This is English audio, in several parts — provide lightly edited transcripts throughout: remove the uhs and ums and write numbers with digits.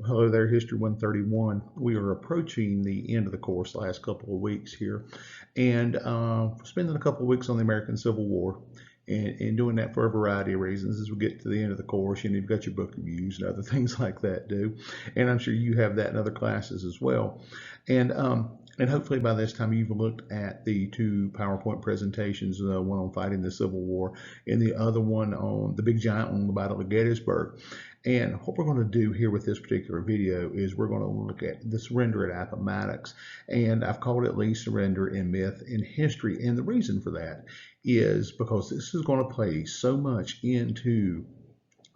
Hello there, History 131. We are approaching the end of the course last couple of weeks here, and spending a couple of weeks on the American Civil War, and doing that for a variety of reasons. As we get to the end of the course, you've got your book reviews and other things like that due, and I'm sure you have that in other classes as well. And hopefully by this time you've looked at the two PowerPoint presentations, one on fighting the Civil War and the other one on the big giant on the Battle of Gettysburg. And what we're going to do here with this particular video is we're going to look at the surrender at Appomattox. And I've called it Lee Surrender in Myth and History. And the reason for that is because this is going to play so much into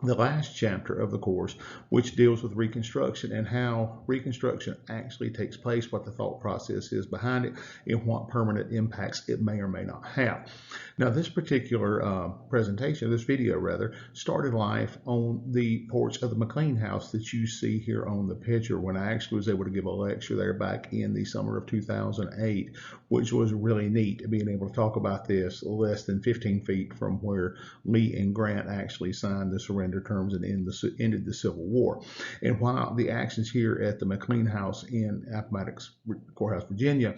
the last chapter of the course, which deals with Reconstruction and how Reconstruction actually takes place, what the thought process is behind it, and what permanent impacts it may or may not have. Now, this particular presentation, this video rather, started life on the porch of the McLean house that you see here on the picture when I actually was able to give a lecture there back in the summer of 2008, which was really neat, being able to talk about this less than 15 feet from where Lee and Grant actually signed the surrender terms and ended the Civil War. And while the actions here at the McLean House in Appomattox Courthouse, Virginia,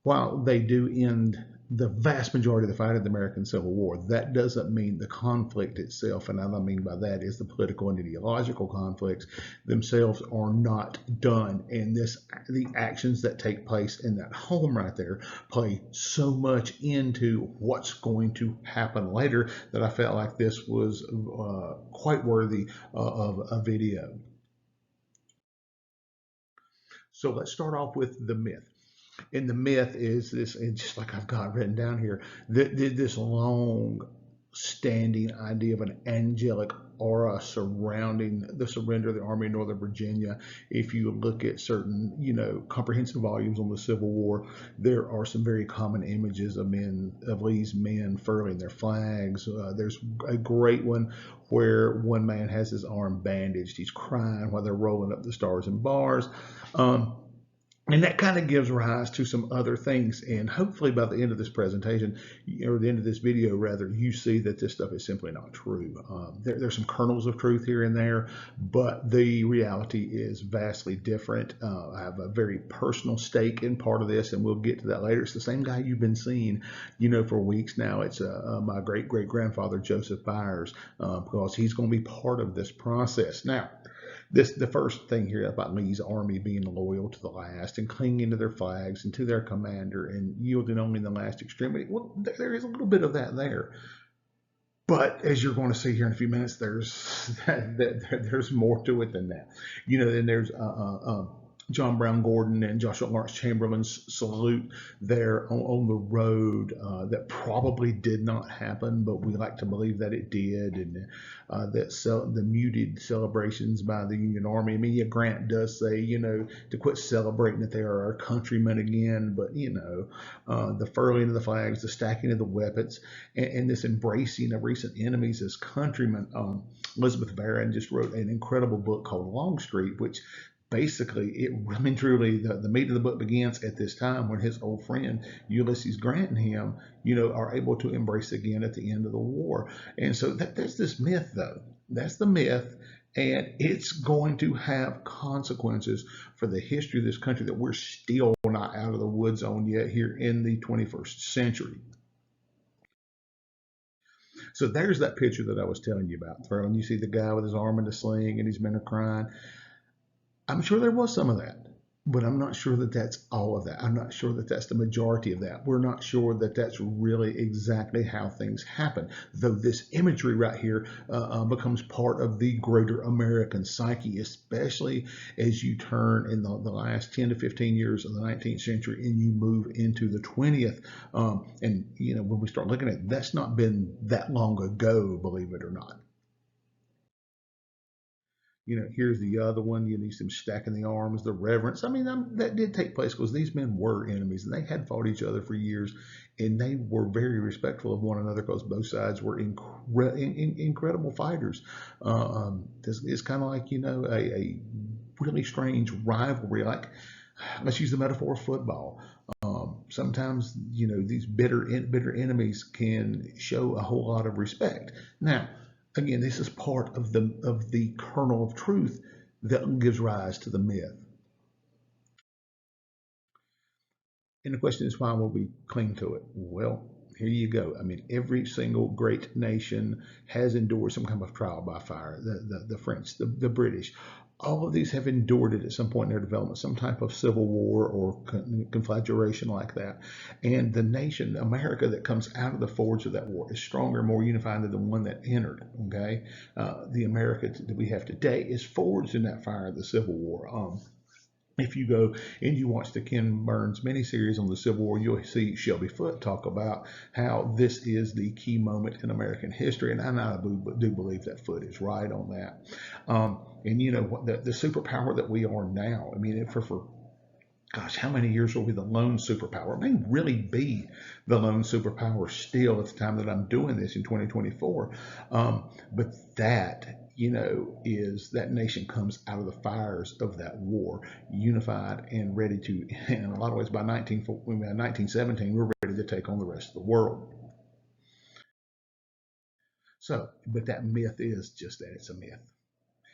while they do end the vast majority of the fight of the American Civil War, that doesn't mean the conflict itself, and what I mean by that is the political and ideological conflicts themselves are not done. And the actions that take place in that home right there play so much into what's going to happen later that I felt like this was quite worthy of a video. So let's start off with the myth. And the myth is this, and just like I've got written down here, this long standing idea of an angelic aura surrounding the surrender of the Army of Northern Virginia. If you look at certain, comprehensive volumes on the Civil War, there are some very common images of Lee's men furling their flags. There's a great one where one man has his arm bandaged. He's crying while they're rolling up the stars and bars. Um, and that kind of gives rise to some other things. And hopefully by the end of this presentation, or the end of this video rather, you see that this stuff is simply not true. There's some kernels of truth here and there, but the reality is vastly different. I have a very personal stake in part of this, and we'll get to that later. It's the same guy you've been seeing, for weeks now. It's my great-great-grandfather, Joseph Byers, because he's going to be part of this process. Now, the first thing here about Lee's army being loyal to the last and clinging to their flags and to their commander and yielding only in the last extremity. Well, there is a little bit of that there. But as you're going to see here in a few minutes, there's more to it than that. Then there's John Brown Gordon and Joshua Lawrence Chamberlain's salute there on the road that probably did not happen, but we like to believe that it did, and the muted celebrations by the Union Army. I mean, yeah, Grant does say, to quit celebrating that they are our countrymen again, but the furling of the flags, the stacking of the weapons, and this embracing of recent enemies as countrymen. Elizabeth Barron just wrote an incredible book called Longstreet, which basically, truly, the meat of the book begins at this time when his old friend Ulysses Grant and him, are able to embrace again at the end of the war. And so there's this myth, though. That's the myth, and it's going to have consequences for the history of this country that we're still not out of the woods on yet here in the 21st century. So there's that picture that I was telling you about. When you see the guy with his arm in a sling and his men are crying, I'm sure there was some of that, but I'm not sure that that's all of that. I'm not sure that that's the majority of that. We're not sure that that's really exactly how things happen, though this imagery right here becomes part of the greater American psyche, especially as you turn in the last 10 to 15 years of the 19th century and you move into the 20th. When we start looking at it, that's not been that long ago, believe it or not. Here's the other one. You need some stacking the arms, the reverence. I mean, that did take place because these men were enemies and they had fought each other for years, and they were very respectful of one another because both sides were incredible fighters. It's kind of like a really strange rivalry. Like, let's use the metaphor of football. Sometimes these bitter enemies can show a whole lot of respect. Now, again, this is part of the kernel of truth that gives rise to the myth. And the question is, why will we cling to it? Well, here you go. I mean, every single great nation has endured some kind of trial by fire. The French, the British, all of these have endured it at some point in their development, some type of civil war or conflagration like that. And the nation, America, that comes out of the forge of that war is stronger, more unified than the one that entered. Okay, the America that we have today is forged in that fire of the Civil War. If you go and you watch the Ken Burns miniseries on the Civil War, you'll see Shelby Foote talk about how this is the key moment in American history, and I do believe that Foote is right on that. And you know the superpower that we are now. I mean, for gosh, how many years will be the lone superpower? It may really be the lone superpower still at the time that I'm doing this in 2024. But that, is that nation comes out of the fires of that war, unified and ready to, in a lot of ways, by 1917, we're ready to take on the rest of the world. So, but that myth is just that, it's a myth.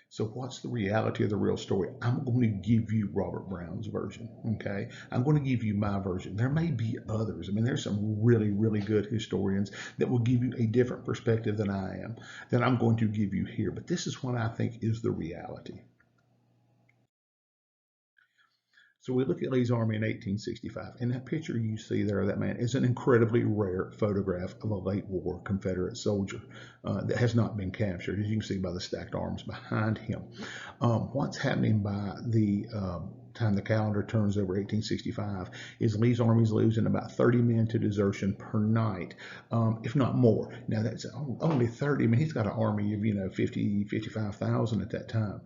So, what's the reality of the real story? I'm going to give you Robert Brown's version. Okay. I'm going to give you my version. There may be others. I mean, there's some really, really good historians that will give you a different perspective than I am, that I'm going to give you here. But this is what I think is the reality. So we look at Lee's army in 1865, and that picture you see there of that man is an incredibly rare photograph of a late war Confederate soldier that has not been captured, as you can see by the stacked arms behind him. What's happening by the time the calendar turns over 1865 is Lee's army is losing about 30 men to desertion per night, if not more. Now that's only 30. I mean, he's got an army of 50, 55,000 at that time.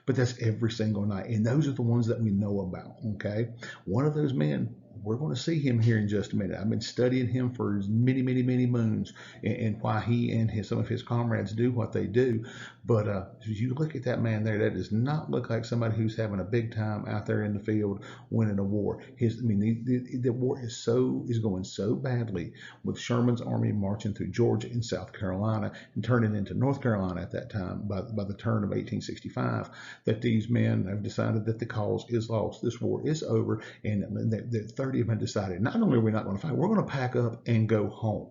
But that's every single night. And those are the ones that we know about. Okay. One of those men, we're going to see him here in just a minute. I've been studying him for many, many, many moons, and why he and some of his comrades do what they do. But as you look at that man there, that does not look like somebody who's having a big time out there in the field winning a war. The war is going so badly, with Sherman's army marching through Georgia and South Carolina and turning into North Carolina at that time by the turn of 1865, that these men have decided that the cause is lost. This war is over, and that 30 of them decided, not only are we not going to fight, we're going to pack up and go home.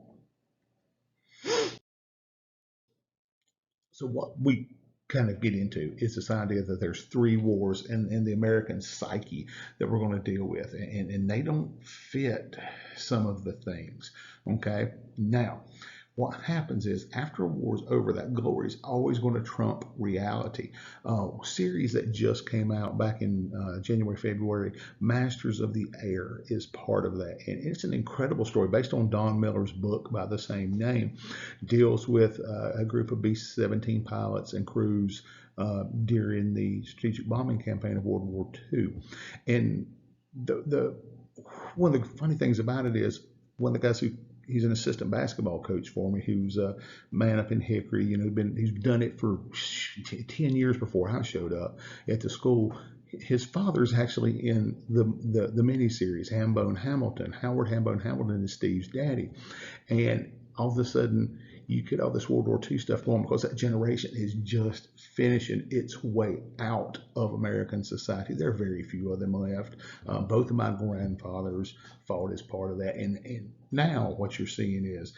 So what we kind of get into is this idea that there's three wars in the American psyche that we're going to deal with, and they don't fit some of the things. Okay, now what happens is, after a war is over, that glory is always going to trump reality. Series that just came out back in January, February, Masters of the Air, is part of that. And it's an incredible story based on Don Miller's book by the same name. Deals with a group of B-17 pilots and crews during the strategic bombing campaign of World War II. And the one of the funny things about it is, one of the guys who he's an assistant basketball coach for me, who's a man up in Hickory. He's done it for 10 years before I showed up at the school. His father's actually in the miniseries Hambone Hamilton. Howard Hambone Hamilton is Steve's daddy, and all of a sudden you get all this World War II stuff going, because that generation is just finishing its way out of American society. There are very few of them left. Both of my grandfathers fought as part of that. And now what you're seeing is,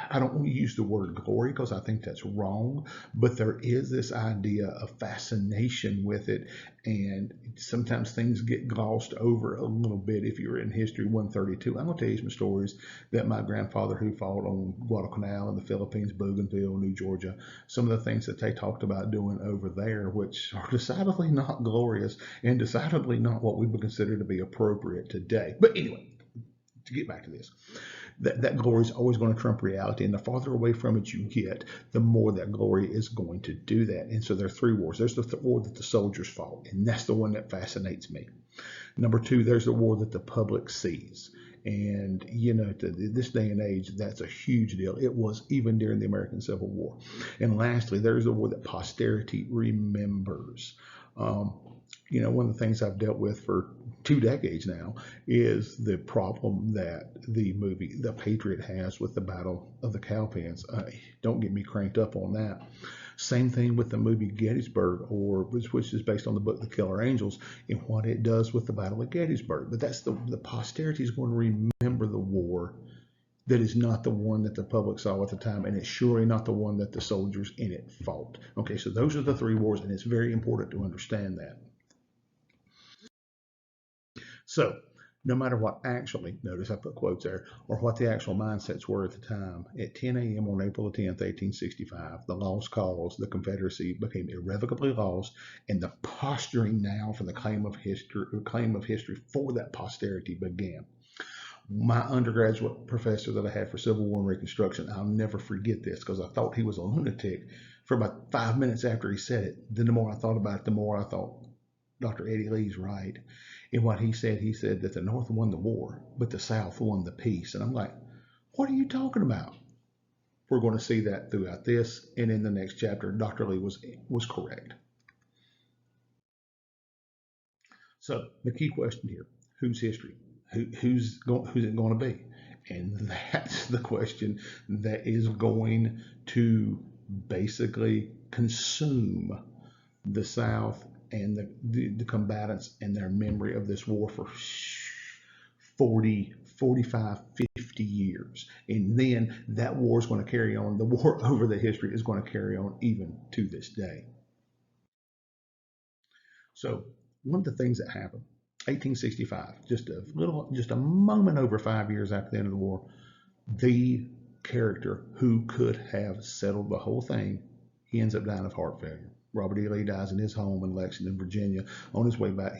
I don't want to use the word glory because I think that's wrong, but there is this idea of fascination with it, and sometimes things get glossed over a little bit. If you're in History 132, I'm going to tell you some stories that my grandfather, who fought on Guadalcanal in the Philippines, Bougainville, New Georgia, some of the things that they talked about doing over there, which are decidedly not glorious and decidedly not what we would consider to be appropriate today. But anyway, to get back to this, that glory is always going to trump reality, and the farther away from it you get, the more that glory is going to do that. And so there are three wars. There's the war that the soldiers fought, and that's the one that fascinates me. Number two, there's the war that the public sees. And, this day and age, that's a huge deal. It was even during the American Civil War. And lastly, there's the war that posterity remembers. One of the things I've dealt with for 2 decades now is the problem that the movie The Patriot has with the Battle of the Cowpens. Don't get me cranked up on that. Same thing with the movie Gettysburg, or which is based on the book The Killer Angels, and what it does with the Battle of Gettysburg. But that's the posterity is going to remember the war that is not the one that the public saw at the time, and it's surely not the one that the soldiers in it fought. Okay, so those are the three wars, and it's very important to understand that. So, no matter what actually, notice I put quotes there, or what the actual mindsets were at the time, at 10 a.m. on April 10th, 1865, the lost cause, the Confederacy, became irrevocably lost, and the posturing now for the claim of history for that posterity began. My undergraduate professor that I had for Civil War and Reconstruction, I'll never forget this because I thought he was a lunatic for about 5 minutes after he said it. Then the more I thought about it, the more I thought Dr. Eddie Lee's right. And what he said that the North won the war, but the South won the peace. And I'm like, what are you talking about? We're going to see that throughout this and in the next chapter. Dr. Lee was correct. So the key question here: whose history? Who's it going to be? And that's the question that is going to basically consume the South and the combatants and their memory of this war for 40, 45, 50 years. And then that war is going to carry on. The war over the history is going to carry on even to this day. So one of the things that happened, 1865, just a moment over 5 years after the end of the war, the character who could have settled the whole thing, he ends up dying of heart failure. Robert E. Lee dies in his home in Lexington, Virginia. On his way back,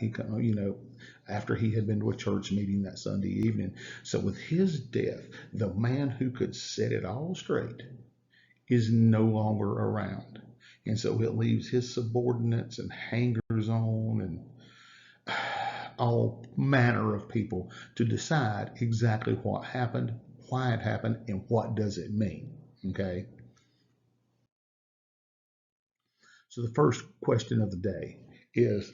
after he had been to a church meeting that Sunday evening. So with his death, the man who could set it all straight is no longer around. And so it leaves his subordinates and hangers on and all manner of people to decide exactly what happened, why it happened, and what does it mean. Okay. So the first question of the day is,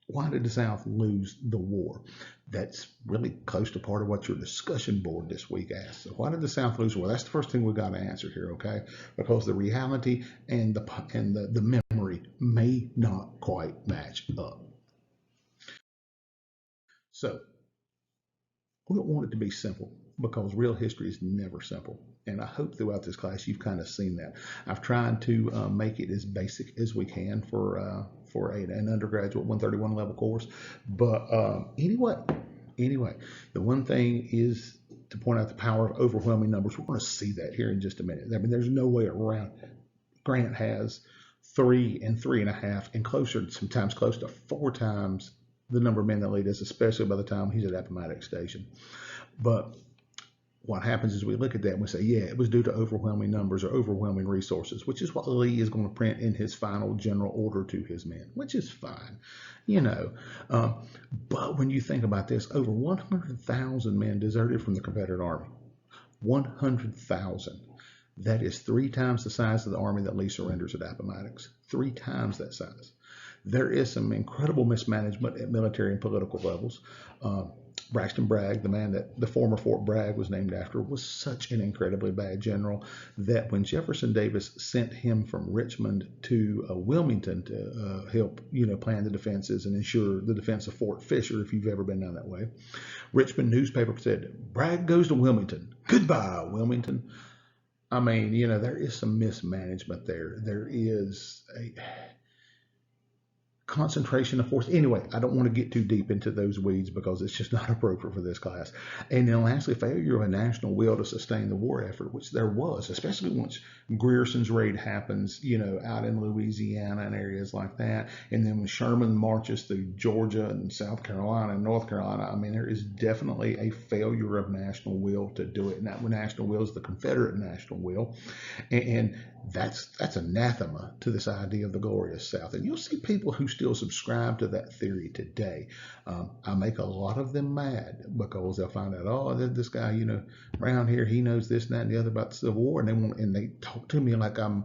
why did the South lose the war? That's really close to part of what your discussion board this week asked. So why did the South lose the war? That's the first thing we've got to answer here, okay? Because the reality and the memory may not quite match up. So we don't want it to be simple because real history is never simple. And I hope throughout this class you've kind of seen that. I've tried to make it as basic as we can for an undergraduate 131 level course. But anyway, the one thing is to point out the power of overwhelming numbers. We're going to see that here in just a minute. I mean, there's no way around. Grant has 3 and 3.5 and sometimes close to 4 times the number of men that lead us, especially by the time he's at Appomattox Station. But what happens is we look at that and we say, yeah, it was due to overwhelming numbers or overwhelming resources, which is what Lee is going to print in his final general order to his men, which is fine, But when you think about this, over 100,000 men deserted from the Confederate Army. 100,000. That is 3 times the size of the army that Lee surrenders at Appomattox. 3 times that size. There is some incredible mismanagement at military and political levels. Braxton Bragg, the man that the former Fort Bragg was named after, was such an incredibly bad general that when Jefferson Davis sent him from Richmond to Wilmington to help, plan the defenses and ensure the defense of Fort Fisher, if you've ever been down that way, Richmond newspaper said, "Bragg goes to Wilmington. Goodbye, Wilmington." I mean, there is some mismanagement there. There is a concentration of force. Anyway, I don't want to get too deep into those weeds because it's just not appropriate for this class. And then lastly, failure of a national will to sustain the war effort, which there was, especially once Grierson's raid happens, out in Louisiana and areas like that. And then when Sherman marches through Georgia and South Carolina and North Carolina, I mean, there is definitely a failure of national will to do it. And that national will is the Confederate national will. And that's anathema to this idea of the glorious South. And you'll see people who still subscribe to that theory today. I make a lot of them mad because they'll find out, oh, this guy, around here, he knows this, and that, and the other about the Civil War, and they talk to me like I'm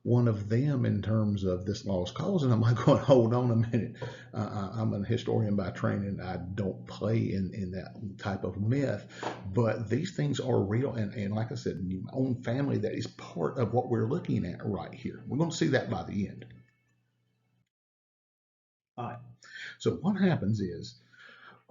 one of them in terms of this lost cause. And I'm like, going, hold on a minute. I'm a historian by training. I don't play in that type of myth, but these things are real. And like I said, my own family, that is part of what we're looking at right here. We're going to see that by the end. All right. So what happens is,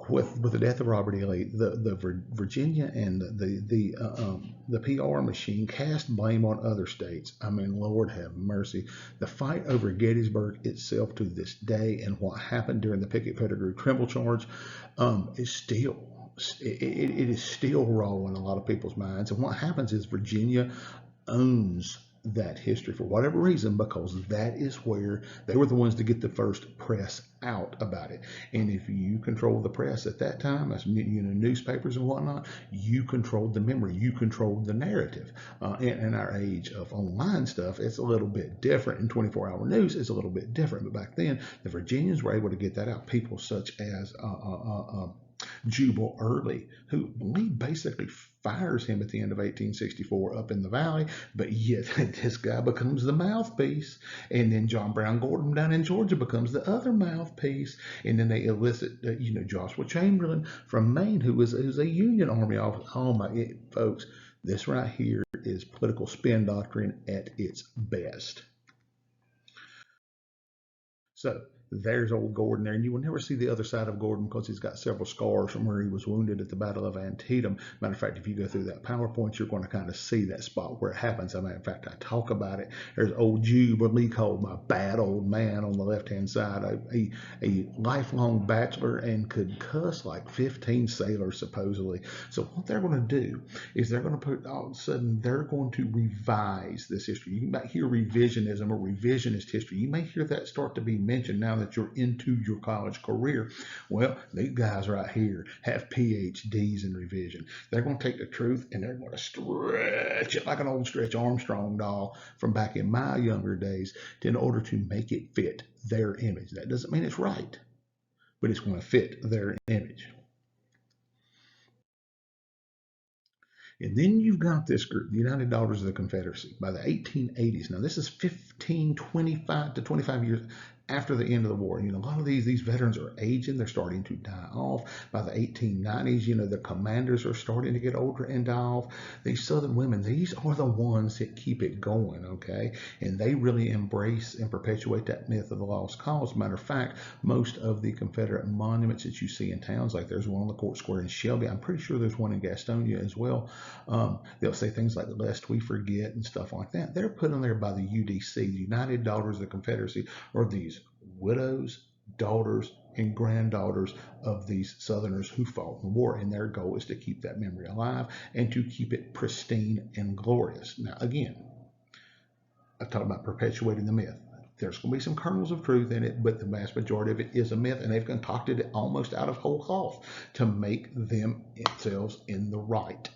with the death of Robert E. Lee, the Virginia and the PR machine cast blame on other states. I mean, Lord have mercy. The fight over Gettysburg itself to this day, and what happened during the Pickett Pettigrew Trimble charge, is still it is still raw in a lot of people's minds. And what happens is Virginia owns that history for whatever reason, because that is where they were the ones to get the first press out about it. And if you control the press at that time, as newspapers and whatnot, you controlled the memory, you controlled the narrative. In our age of online stuff, it's a little bit different. In 24-hour news, it's a little bit different. But back then, the Virginians were able to get that out. People such as Jubal Early, who Lee basically fires him at the end of 1864 up in the valley, but yet this guy becomes the mouthpiece. And then John Brown Gordon down in Georgia becomes the other mouthpiece. And then they elicit, Joshua Chamberlain from Maine, who's a Union Army officer. Oh my, folks, this right here is political spin doctrine at its best. So there's old Gordon there, and you will never see the other side of Gordon because he's got several scars from where he was wounded at the Battle of Antietam. Matter of fact, if you go through that PowerPoint, you're going to kind of see that spot where it happens. Matter of fact, I talk about it. There's old Jube, or Lee called my bad old man on the left-hand side, a lifelong bachelor, and could cuss like 15 sailors supposedly. So what they're going to do is they're going to put, all of a sudden, they're going to revise this history. You might hear revisionism or revisionist history. You may hear that start to be mentioned now that you're into your college career. Well, these guys right here have PhDs in revision. They're going to take the truth and they're going to stretch it like an old Stretch Armstrong doll from back in my younger days in order to make it fit their image. That doesn't mean it's right, but it's going to fit their image. And then you've got this group, the United Daughters of the Confederacy, by the 1880s. Now, this is 15, 25 to 25 years after the end of the war. A lot of these veterans are aging. They're starting to die off. By the 1890s, the commanders are starting to get older and die off. These Southern women, these are the ones that keep it going, okay? And they really embrace and perpetuate that myth of the lost cause. Matter of fact, most of the Confederate monuments that you see in towns, like there's one on the Court Square in Shelby. I'm pretty sure there's one in Gastonia as well. They'll say things like "lest we forget" and stuff like that. They're put on there by the UDC, the United Daughters of the Confederacy, or these widows, daughters, and granddaughters of these Southerners who fought in the war. And their goal is to keep that memory alive and to keep it pristine and glorious. Now, again, I talk about perpetuating the myth. There's going to be some kernels of truth in it, but the vast majority of it is a myth, and they've concocted it almost out of whole cloth to make themselves in the right.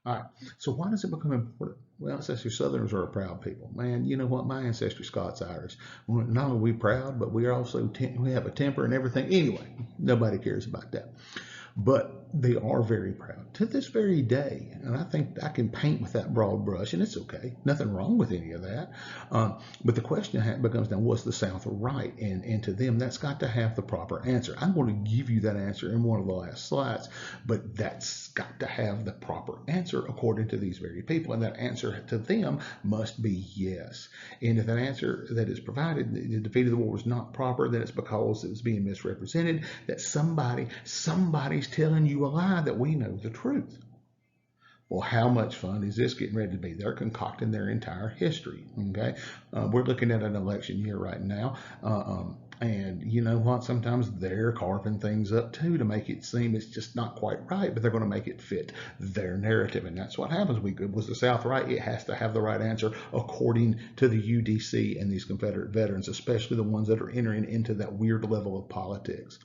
All right. So why does it become important? Well, ancestry Southerners are a proud people. Man, you know what? My ancestry Scots Irish. Not only are we proud, but we are also we have a temper and everything. Anyway, nobody cares about that. But they are very proud to this very day. And I think I can paint with that broad brush, and it's okay. Nothing wrong with any of that. But the question becomes now, was the South right? And to them, that's got to have the proper answer. I'm going to give you that answer in one of the last slides, but that's got to have the proper answer according to these very people. And that answer to them must be yes. And if that answer that is provided, the defeat of the war was not proper, then it's because it was being misrepresented, that somebody's telling you a lie, that we know the truth. Well, how much fun is this getting ready to be? They're concocting their entire history. Okay, we're looking at an election year right now, and you know what? Sometimes they're carving things up too to make it seem it's just not quite right, but they're going to make it fit their narrative, and that's what happens. Was the South right? It has to have the right answer according to the UDC and these Confederate veterans, especially the ones that are entering into that weird level of politics.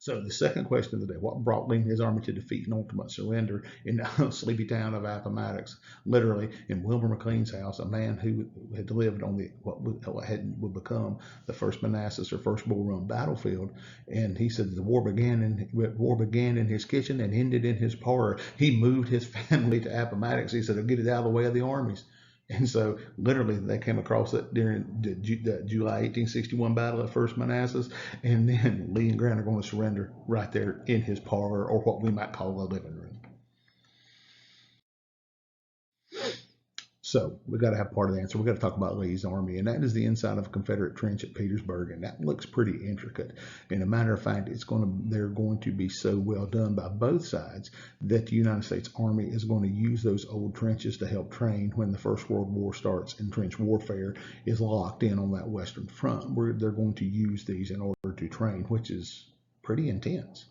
So the second question of the day: what brought Lee and his army to defeat and ultimate surrender in the sleepy town of Appomattox? Literally, in Wilbur McLean's house, a man who had lived on the would become the first Manassas or first Bull Run battlefield, and he said the war began in his kitchen and ended in his parlor. He moved his family to Appomattox. He said, "To get it out of the way of the armies." And so, literally, they came across it during the July 1861 battle at First Manassas, and then Lee and Grant are going to surrender right there in his parlor, or what we might call a living room. So we got to have part of the answer. We got to talk about Lee's army, and that is the inside of a Confederate trench at Petersburg, and that looks pretty intricate. And a matter of fact, they're going to be so well done by both sides that the United States Army is going to use those old trenches to help train when the First World War starts and trench warfare is locked in on that Western Front. Where they're going to use these in order to train, which is pretty intense.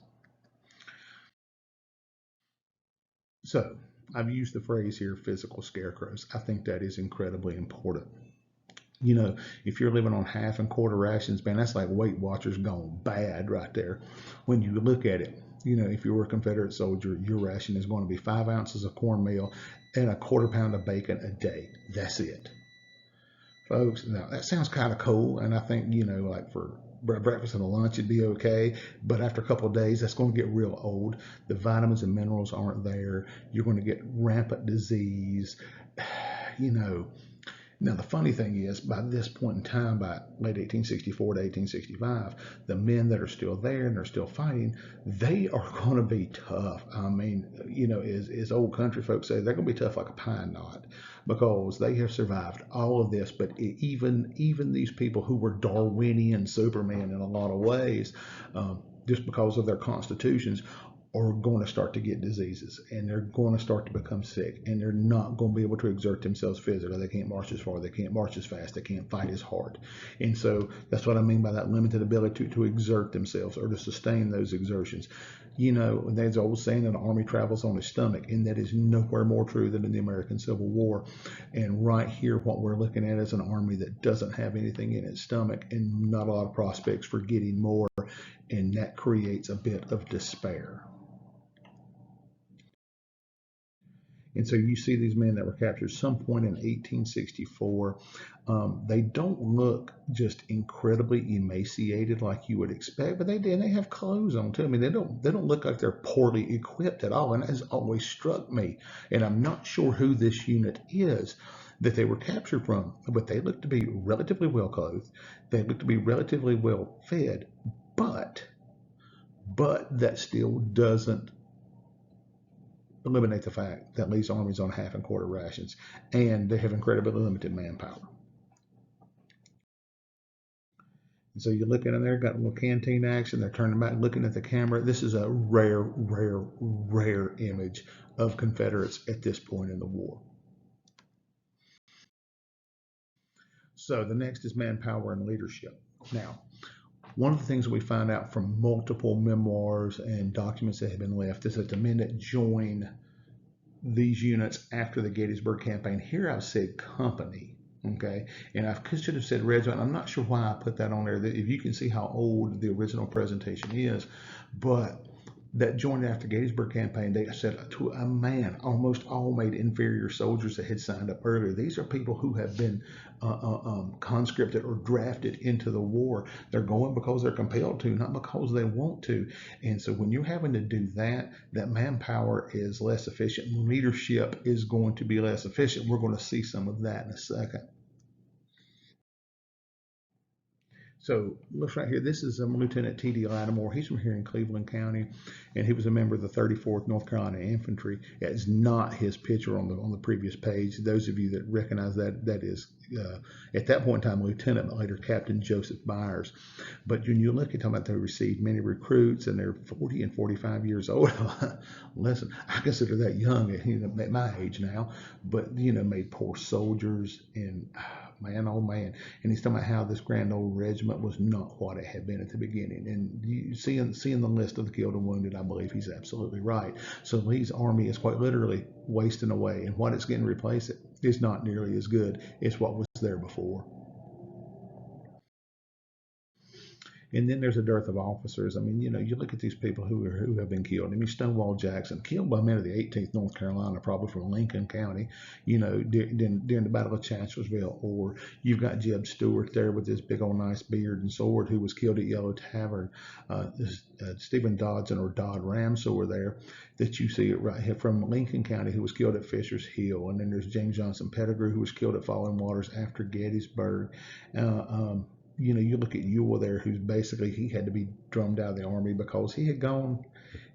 So I've used the phrase here, physical scarecrows. I think that is incredibly important. You know, if you're living on half and quarter rations, man, that's like Weight Watchers gone bad right there. When you look at it, if you were a Confederate soldier, your ration is going to be 5 ounces of cornmeal and a quarter pound of bacon a day. That's it, folks. Now that sounds kind of cool, and I think like for breakfast and a lunch it'd be okay. But after a couple of days, that's going to get real old. The vitamins and minerals aren't there. You're going to get rampant disease. You know, now, the funny thing is, by this point in time, by late 1864 to 1865, the men that are still there and are still fighting, they are going to be tough. I mean, as old country folks say, they're going to be tough like a pine knot because they have survived all of this. But even these people who were Darwinian Superman in a lot of ways, just because of their constitutions, are going to start to get diseases and they're going to start to become sick and they're not going to be able to exert themselves physically. They can't march as far, they can't march as fast, they can't fight as hard. And so that's what I mean by that limited ability to exert themselves or to sustain those exertions. There's an old saying that an army travels on its stomach, and that is nowhere more true than in the American Civil War. And right here, what we're looking at is an army that doesn't have anything in its stomach and not a lot of prospects for getting more, and that creates a bit of despair. And so you see these men that were captured some point in 1864. They don't look just incredibly emaciated like you would expect, but they have clothes on too. I mean, they don't look like they're poorly equipped at all, and that has always struck me. And I'm not sure who this unit is that they were captured from, but they look to be relatively well clothed. They look to be relatively well fed, but that still doesn't eliminate the fact that Lee's army is on half and quarter rations and they have incredibly limited manpower. And so you're looking in there, got a little canteen action. They're turning back, looking at the camera. This is a rare, rare, rare image of Confederates at this point in the war. So the next is manpower and leadership. Now, one of the things that we find out from multiple memoirs and documents that have been left is that the men that join these units after the Gettysburg campaign, here I've said company, okay, and I should have said regiment. I'm not sure why I put that on there. If you can see how old the original presentation is, but that joined after Gettysburg campaign, they said to a man, almost all made inferior soldiers that had signed up earlier. These are people who have been conscripted or drafted into the war. They're going because they're compelled to, not because they want to. And so when you're having to do that, that manpower is less efficient. Leadership is going to be less efficient. We're going to see some of that in a second. So look right here. This is Lieutenant T.D. Lattimore. He's from here in Cleveland County, and he was a member of the 34th North Carolina Infantry. It's not his picture on the previous page. Those of you that recognize that, that is at that point in time Lieutenant, but later Captain Joseph Byers. But when you look at them, they received many recruits, and they're 40 and 45 years old. Listen, I consider that young at my age now, but made poor soldiers and. Man, oh man. And he's talking about how this grand old regiment was not what it had been at the beginning. And you seeing the list of the killed and wounded, I believe he's absolutely right. So Lee's army is quite literally wasting away, and what it's getting replaced is not nearly as good as what was there before. And then there's a dearth of officers. I mean, you look at these people who have been killed. I mean, Stonewall Jackson, killed by men of the 18th North Carolina, probably from Lincoln County, during the Battle of Chancellorsville. Or you've got Jeb Stuart there with his big old nice beard and sword, who was killed at Yellow Tavern. Stephen Dodson or Dodd Ramsor there, that you see it right here from Lincoln County, who was killed at Fisher's Hill. And then there's James Johnson Pettigrew, who was killed at Falling Waters after Gettysburg. Uh, um, you look at Ewell there, who's basically, he had to be drummed out of the army because he had gone,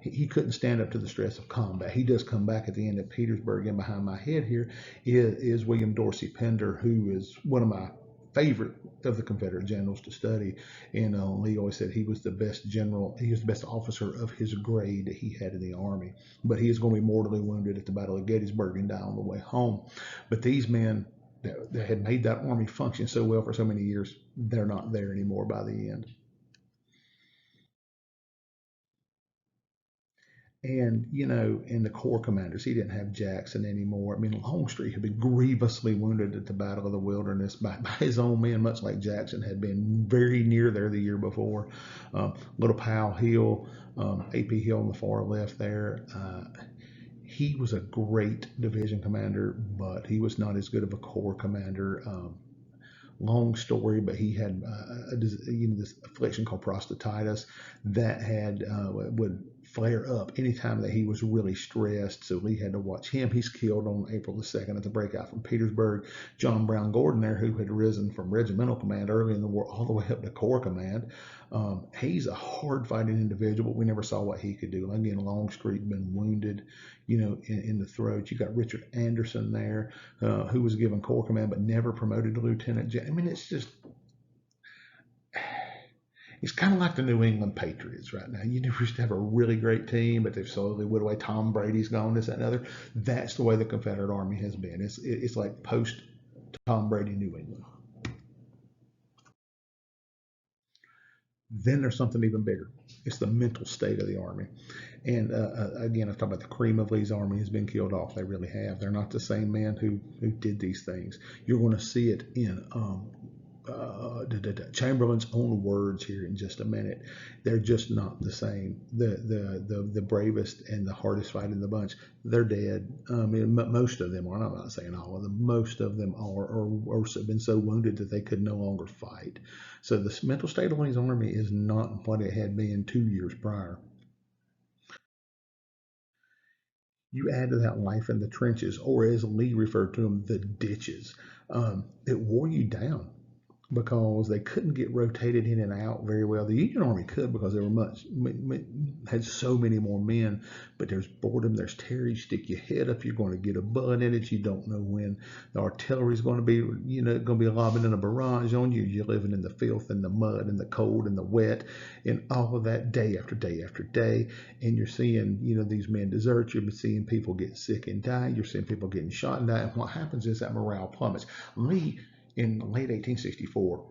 he couldn't stand up to the stress of combat. He does come back at the end at Petersburg. And behind my head here is William Dorsey Pender, who is one of my favorite of the Confederate generals to study. And Lee always said he was the best general, he was the best officer of his grade that he had in the Army. But he is going to be mortally wounded at the Battle of Gettysburg and die on the way home. But these men that had made that Army function so well for so many years, they're not there anymore by the end. And, in the Corps commanders, he didn't have Jackson anymore. I mean, Longstreet had been grievously wounded at the Battle of the Wilderness by his own men, much like Jackson had been very near there the year before. Little Powell Hill, AP Hill on the far left there. He was a great division commander, but he was not as good of a Corps commander. Long story, but he had this affliction called prostatitis that would flare up anytime that he was really stressed. So Lee had to watch him. He's killed on April the 2nd at the breakout from Petersburg. John Brown Gordon there, who had risen from regimental command early in the war all the way up to Corps command. He's a hard-fighting individual, but we never saw what he could do. Again, Longstreet been wounded, in the throat. You got Richard Anderson there, who was given Corps command but never promoted to lieutenant general. I mean, it's kind of like the New England Patriots right now. You used to have a really great team, but they've slowly whittled away. Tom Brady's gone, this, that, and other. That's the way the Confederate Army has been. It's like post Tom Brady New England. Then there's something even bigger. It's the mental state of the Army. And again, I talk about the cream of Lee's army has been killed off. They really have. They're not the same men who did these things. You're going to see it in Chamberlain's own words here in just a minute. They're just not the same. The bravest and the hardest fight in the bunch, they're dead. I mean, most of them are. I'm not saying all of them. Most of them are, or have been so wounded that they could no longer fight. So the mental state of Lee's army is not what it had been 2 years prior. You add to that life in the trenches, or as Lee referred to them, the ditches. It wore you down because they couldn't get rotated in and out very well. The Union Army could because they were had so many more men, but there's boredom, there's terror. You stick your head up, you're going to get a bullet in it. You don't know when the artillery is going to be, going to be lobbing in a barrage on you. You're living in the filth and the mud and the cold and the wet and all of that day after day after day. And you're seeing, these men desert. You're seeing people get sick and die. You're seeing people getting shot and die. And what happens is that morale plummets. Lee, in late 1864,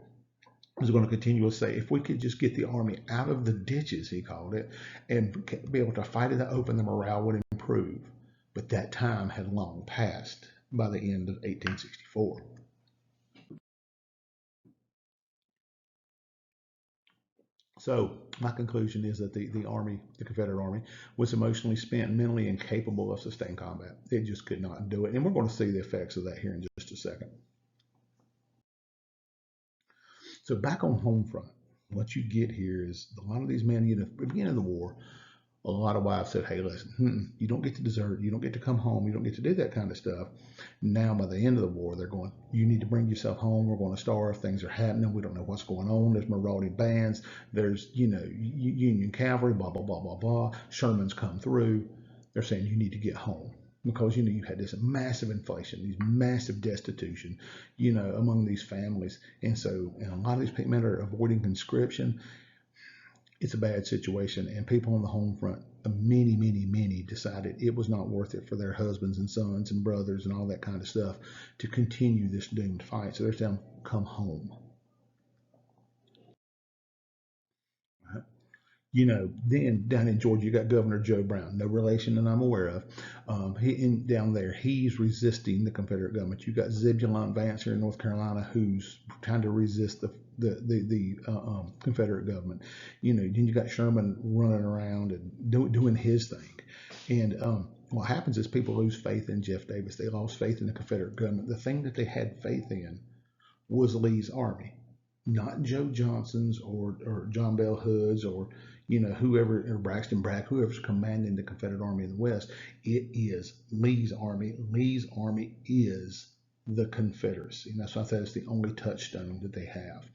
was going to continue to say, if we could just get the army out of the ditches, he called it, and be able to fight in the open, the morale would improve. But that time had long passed by the end of 1864. So my conclusion is that the Army, the Confederate Army, was emotionally spent, mentally incapable of sustained combat. It just could not do it. And we're going to see the effects of that here in just a second. So back on home front, what you get here is a lot of these men, at the beginning of the war, a lot of wives said, hey, listen, you don't get to desert. You don't get to come home. You don't get to do that kind of stuff. Now, by the end of the war, they're going, you need to bring yourself home. We're going to starve. Things are happening. We don't know what's going on. There's marauding bands. There's, Union cavalry, blah, blah, blah, blah, blah. Sherman's come through. They're saying you need to get home because you had this massive inflation, these massive destitution, among these families, and a lot of these men are avoiding conscription. It's a bad situation, and people on the home front, many decided it was not worth it for their husbands and sons and brothers and all that kind of stuff to continue this doomed fight. So they're saying, come home. Then down in Georgia, you got Governor Joe Brown, no relation that I'm aware of. Down there, he's resisting the Confederate government. You got Zebulon Vance here in North Carolina, who's trying to resist the Confederate government. Then you got Sherman running around and doing his thing. And what happens is people lose faith in Jeff Davis. They lost faith in the Confederate government. The thing that they had faith in was Lee's army, not Joe Johnson's or John Bell Hood's or whoever, or Braxton Bragg, whoever's commanding the Confederate Army in the West. It is Lee's army. Lee's army is the Confederacy. And that's why I said it's the only touchstone that they have.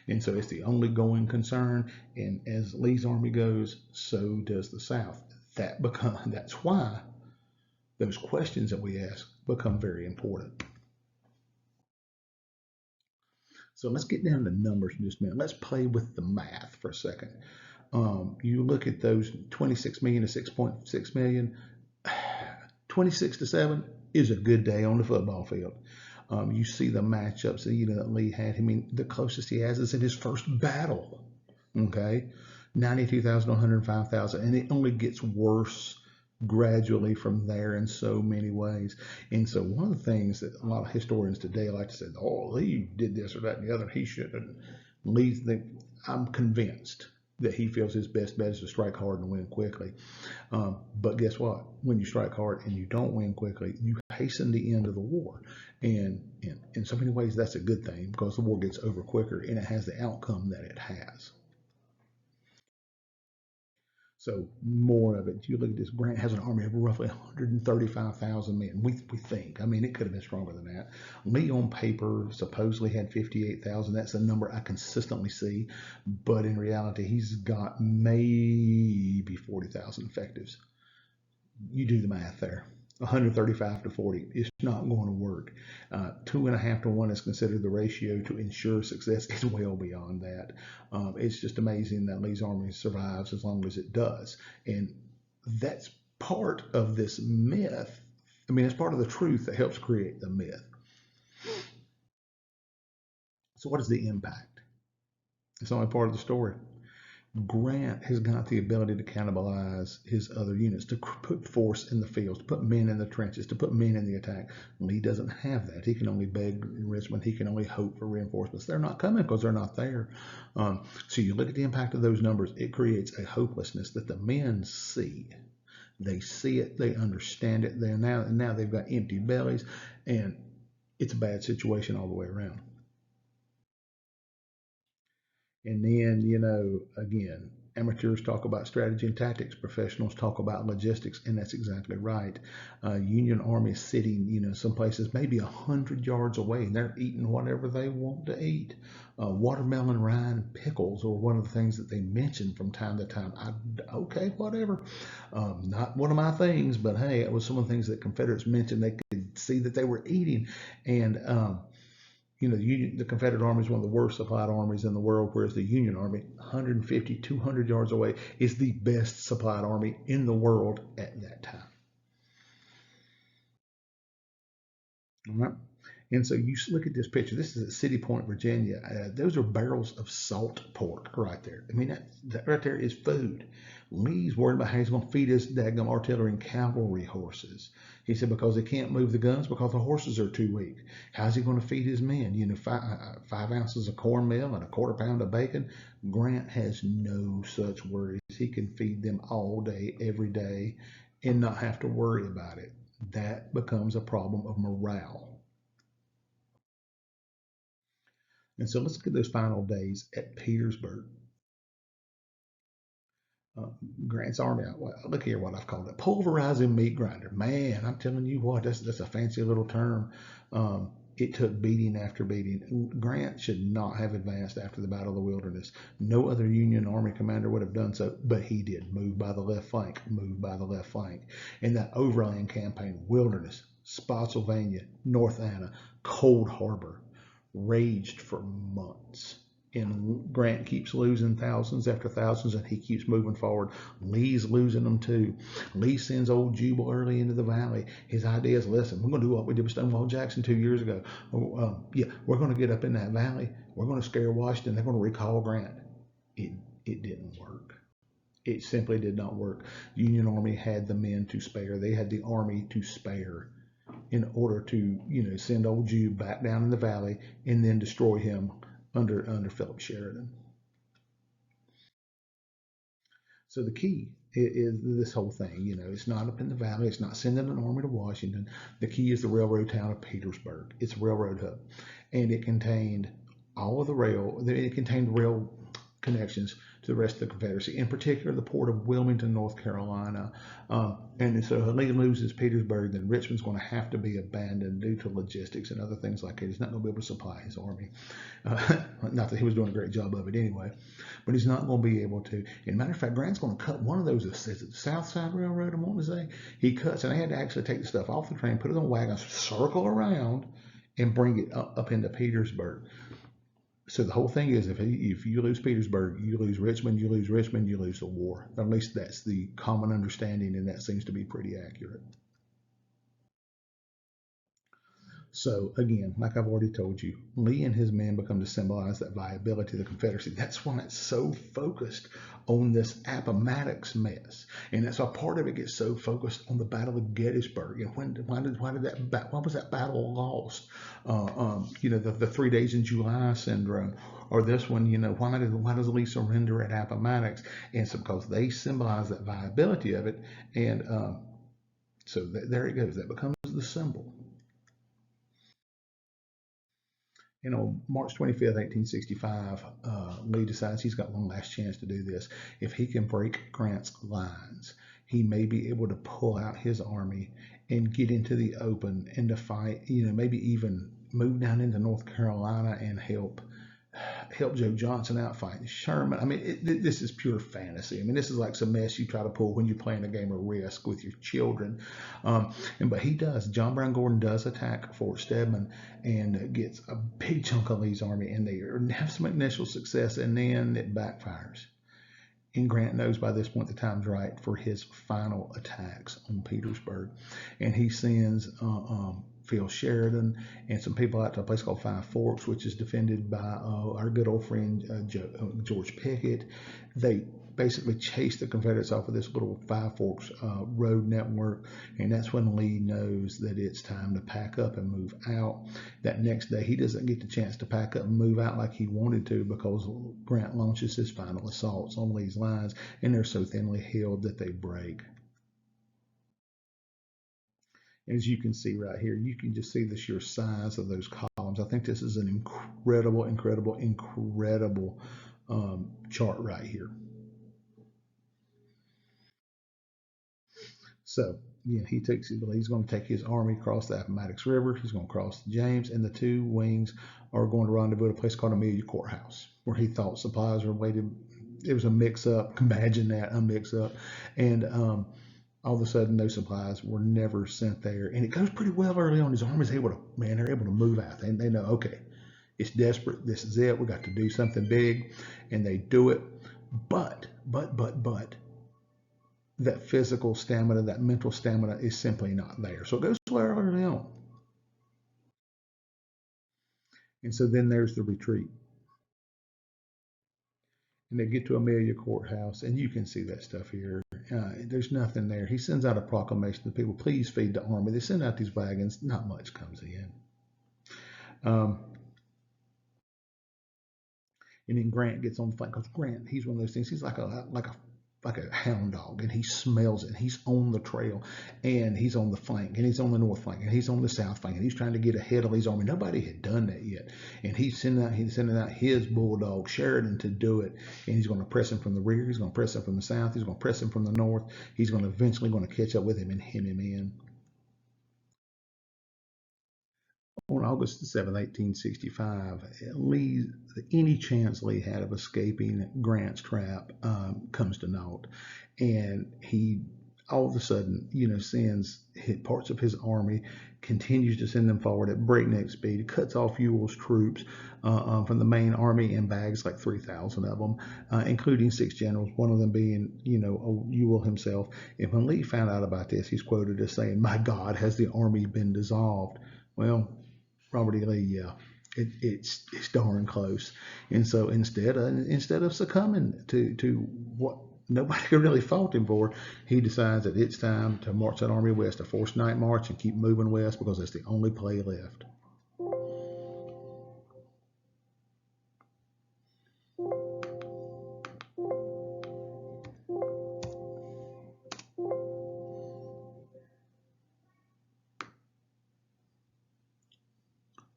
And so it's the only going concern. And as Lee's army goes, so does the South. That's why those questions that we ask become very important. So let's get down to numbers in just a minute. Let's play with the math for a second. You look at those 26 million to 6.6 million. 26 to 7 is a good day on the football field. You see the matchups that Lee had. I mean, the closest he has is in his first battle. Okay, 92,000, 105,000, and it only gets worse gradually from there in so many ways. And so one of the things that a lot of historians today like to say, oh, Lee did this or that and the other, he shouldn't. I'm convinced that he feels his best bet is to strike hard and win quickly. But guess what? When you strike hard and you don't win quickly, you hasten the end of the war. And in so many ways, that's a good thing because the war gets over quicker and it has the outcome that it has. So more of it. You look at this. Grant has an army of roughly 135,000 men. We think. I mean, it could have been stronger than that. Lee on paper supposedly had 58,000. That's the number I consistently see, but in reality, he's got maybe 40,000 effectives. You do the math there. 135 to 40. It's not going to work. 2.5 to 1 is considered the ratio to ensure success. It's well beyond that. It's just amazing that Lee's army survives as long as it does. And that's part of this myth. I mean, it's part of the truth that helps create the myth. So, what is the impact? It's only part of the story. Grant has got the ability to cannibalize his other units, to put force in the fields, to put men in the trenches, to put men in the attack. Lee doesn't have that. He can only beg enrichment. He can only hope for reinforcements. They're not coming because they're not there. So you look at the impact of those numbers. It creates a hopelessness that the men see. They see it. They understand it. Now they've got empty bellies, and it's a bad situation all the way around. And then, again, amateurs talk about strategy and tactics, professionals talk about logistics, and that's exactly right. Union Army sitting, some places maybe 100 yards away, and they're eating whatever they want to eat. Watermelon rind pickles are one of the things that they mention from time to time. Okay, whatever. Not one of my things, but hey, it was some of the things that Confederates mentioned they could see that they were eating. And the Confederate Army is one of the worst supplied armies in the world, whereas the Union Army, 150, 200 yards away, is the best supplied army in the world at that time. All right. And so you look at this picture. This is at City Point, Virginia. Those are barrels of salt pork right there. I mean, that right there is food. Lee's worried about how he's going to feed his daggum artillery and cavalry horses. He said because they can't move the guns because the horses are too weak. How's he going to feed his men? 5 ounces of cornmeal and a quarter pound of bacon. Grant has no such worries. He can feed them all day, every day, and not have to worry about it. That becomes a problem of morale. And so let's look at those final days at Petersburg. Uh, Grant's Army. Well, look here, what I've called it: pulverizing meat grinder. Man, I'm telling you what, that's a fancy little term. It took beating after beating. Grant should not have advanced after the Battle of the Wilderness. No other Union Army commander would have done so, but he did. Move by the left flank, move by the left flank. In that overland campaign, Wilderness, Spotsylvania, North Anna, Cold Harbor, raged for months. And Grant keeps losing thousands after thousands, and he keeps moving forward. Lee's losing them too. Lee sends old Jubal early into the valley. His idea is, listen, we're going to do what we did with Stonewall Jackson 2 years ago. We're going to get up in that valley. We're going to scare Washington. They're going to recall Grant. It didn't work. It simply did not work. The Union Army had the men to spare. They had the army to spare in order to, send old Jude back down in the valley and then destroy him under Philip Sheridan. So the key is this whole thing. It's not up in the valley. It's not sending an army to Washington. The key is the railroad town of Petersburg. It's a railroad hub, and it contained all of the rail. It contained rail connections to the rest of the Confederacy, in particular the port of Wilmington, North Carolina. And so if Lee loses Petersburg, then Richmond's going to have to be abandoned due to logistics and other things like that. He's not going to be able to supply his army. Not that he was doing a great job of it anyway, but he's not going to be able to. And matter of fact, Grant's going to cut one of those. Is it the South Side Railroad? I want to say he cuts, and they had to actually take the stuff off the train, put it on wagons, circle around, and bring it up into Petersburg. So the whole thing is, if you lose Petersburg, you lose Richmond, you lose Richmond, you lose the war. At least that's the common understanding, and that seems to be pretty accurate. So again, like I've already told you, Lee and his men become to symbolize that viability of the Confederacy. That's why it's so focused on this Appomattox mess, and that's why part of it gets so focused on the Battle of Gettysburg. And why was that battle lost? The 3 days in July syndrome, or this one. Why does Lee surrender at Appomattox? And it's because they symbolize that viability of it, and so there it goes. That becomes the symbol. March 25th, 1865, Lee decides he's got one last chance to do this. If he can break Grant's lines, he may be able to pull out his army and get into the open and to fight, maybe even move down into North Carolina and help Joe Johnson out fighting Sherman. I mean, this is pure fantasy. I mean, this is like some mess you try to pull when you're playing a game of Risk with your children. But he does. John Brown Gordon does attack Fort Stedman and gets a big chunk of Lee's army, and they have some initial success, and then it backfires. And Grant knows by this point the time's right for his final attacks on Petersburg. And he sends Phil Sheridan and some people out to a place called Five Forks, which is defended by our good old friend George Pickett. They basically chase the Confederates off of this little Five Forks road network, and that's when Lee knows that it's time to pack up and move out. That next day, he doesn't get the chance to pack up and move out like he wanted to because Grant launches his final assaults on Lee's lines, and they're so thinly held that they break. As you can see right here, you can just see the sheer size of those columns. I think this is an incredible, incredible, incredible chart right here. So again, he's going to take his army across the Appomattox River. He's going to cross the James, and the two wings are going to rendezvous at a place called Amelia Courthouse, where he thought supplies were waited. It was a mix-up. Imagine that, a mix-up, and all of a sudden, those supplies were never sent there, and it goes pretty well early on. His army's able to, man, they're able to move out. They know, okay, it's desperate. This is it. We got to do something big, and they do it. But that physical stamina, that mental stamina is simply not there. So it goes well early on. And so then there's the retreat. And they get to Amelia Courthouse, and you can see that stuff here. There's nothing there. He sends out a proclamation to people, please feed the army. They send out these wagons. Not much comes in. And then Grant gets on the flank because Grant, he's one of those things. He's like a hound dog, and he smells it. And he's on the trail, and he's on the flank, and he's on the north flank, and he's on the south flank, and he's trying to get ahead of his army. Nobody had done that yet, and he's sending out his bulldog Sheridan to do it. And he's going to press him from the rear. He's going to press him from the south. He's going to press him from the north. He's going to eventually going to catch up with him and hem him in. On August the 7th, 1865, any chance Lee had of escaping Grant's trap comes to naught. And he all of a sudden, sends parts of his army, continues to send them forward at breakneck speed, cuts off Ewell's troops from the main army and bags like 3,000 of them, including 6 generals, one of them being, Ewell himself. And when Lee found out about this, he's quoted as saying, "My God, has the army been dissolved?" Well, Robert E. Lee, yeah, it's darn close. And so instead of succumbing to what nobody could really fault him for. He decides that it's time to march that army west, a forced night march, and keep moving west because it's the only play left.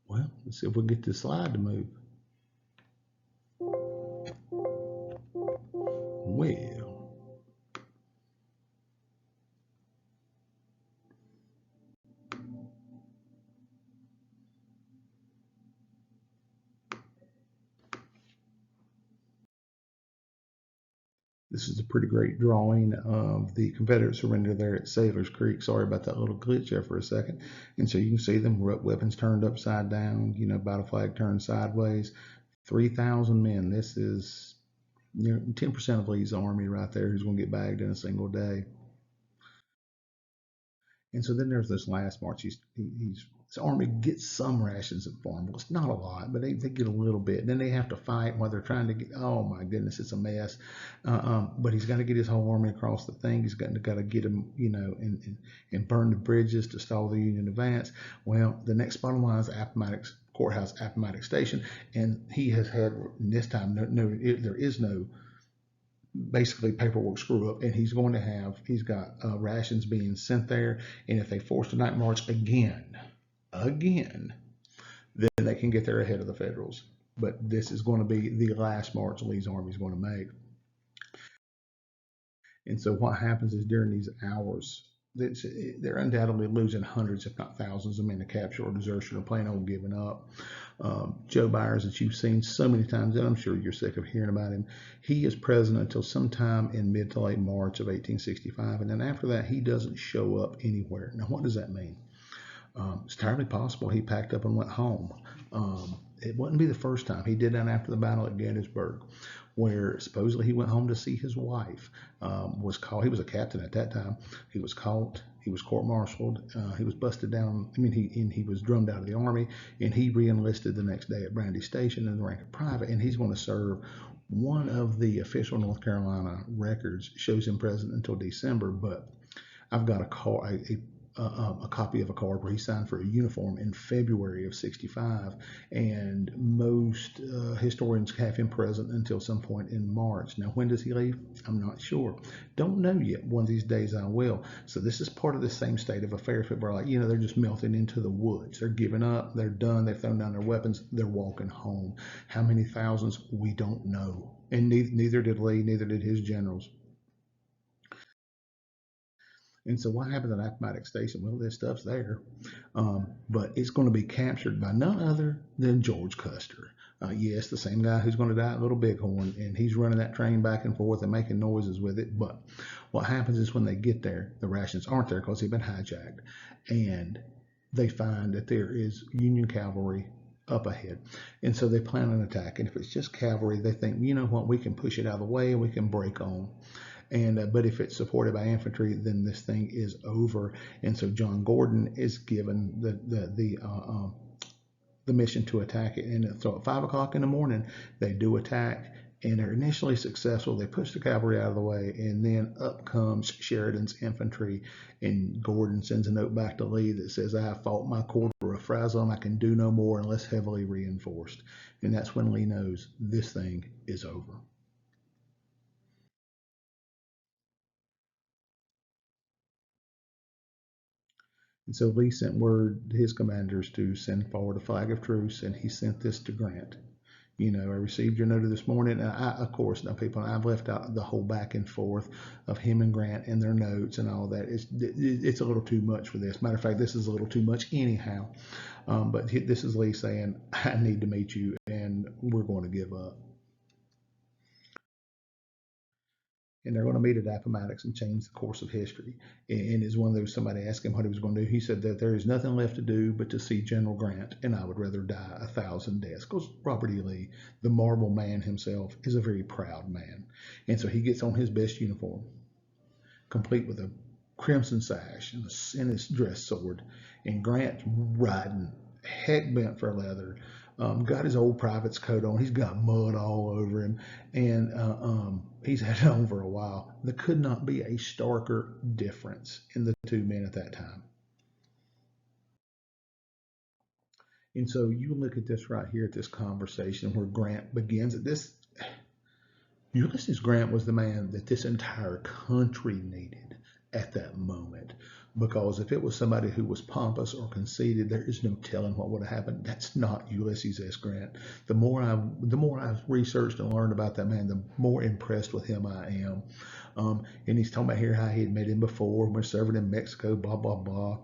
Well, let's see if we can get this slide to move. Well, this is a pretty great drawing of the Confederate surrender there at Sailor's Creek. Sorry about that little glitch there for a second. And so you can see them weapons turned upside down, battle flag turned sideways. 3,000 men. This is 10% of Lee's army right there who's going to get bagged in a single day. And so then there's this last march. His army gets some rations at farm. Well, it's not a lot, but they get a little bit. And then they have to fight while they're trying to get. Oh my goodness, it's a mess. But he's got to get his whole army across the thing. He's got to get them, and burn the bridges to stall the Union advance. Well, the next bottom line is Appomattox Courthouse, Appomattox Station, and he has had this time there is no basically paperwork screw up, and he's got rations being sent there, and if they force the night march again, then they can get there ahead of the Federals. But this is going to be the last march Lee's army is going to make. And so what happens is during these hours, they're undoubtedly losing hundreds, if not thousands, of men to capture or desertion or plain old giving up. Joe Byers, that you've seen so many times, and I'm sure you're sick of hearing about him, he is president until sometime in mid to late March of 1865, and then after that, he doesn't show up anywhere. Now, what does that mean? It's entirely possible he packed up and went home. It wouldn't be the first time. He did that after the battle at Gettysburg, where supposedly he went home to see his wife. Was caught. He was a captain at that time. He was caught. He was court-martialed. He was busted down. I mean, he was drummed out of the army, and he re-enlisted the next day at Brandy Station in the rank of private, and he's going to serve. One of the official North Carolina records shows him president until December, but I've got a copy of a card where he signed for a uniform in February of '65, and most historians have him present until some point in March. Now, when does he leave? I'm not sure. Don't know yet. One of these days I will. So this is part of the same state of affairs. People are like, they're just melting into the woods. They're giving up. They're done. They've thrown down their weapons. They're walking home. How many thousands? We don't know. And neither did Lee, neither did his generals. And so what happened at Appomattox Station? Well, this stuff's there, but it's going to be captured by none other than George Custer. Yes, the same guy who's going to die at Little Bighorn, and he's running that train back and forth and making noises with it. But what happens is when they get there, the rations aren't there because they've been hijacked, and they find that there is Union cavalry up ahead. And so they plan an attack. And if it's just cavalry, they think, you know what, we can push it out of the way and we can break on. And but if it's supported by infantry, then this thing is over. And so John Gordon is given the mission to attack it. And so at 5 o'clock in the morning, they do attack. And they're initially successful. They push the cavalry out of the way, and then up comes Sheridan's infantry. And Gordon sends a note back to Lee that says, "I have fought my quarter of Frazzle, and I can do no more unless heavily reinforced." And that's when Lee knows this thing is over. And so Lee sent word to his commanders to send forward a flag of truce, and he sent this to Grant. I received your note this morning. And of course, now people, I've left out the whole back and forth of him and Grant and their notes and all that. It's a little too much for this. Matter of fact, this is a little too much anyhow. But this is Lee saying, I need to meet you, and we're going to give up. And they're going to meet at Appomattox and change the course of history. And as one of those, somebody asked him what he was going to do. He said that there is nothing left to do but to see General Grant, and I would rather die 1,000 deaths. Because Robert E. Lee, the marble man himself, is a very proud man. And so he gets on his best uniform, complete with a crimson sash and his dress sword, and Grant riding heck bent for leather, got his old private's coat on. He's got mud all over him, and he's had it on for a while. There could not be a starker difference in the two men at that time. And so you look at this right here at this conversation where Grant begins. This Ulysses Grant was the man that this entire country needed at that moment. Because if it was somebody who was pompous or conceited, there is no telling what would have happened. That's not Ulysses S. Grant. The more I've researched and learned about that man, the more impressed with him I am. And he's talking about here how he had met him before. We're serving in Mexico, blah blah blah.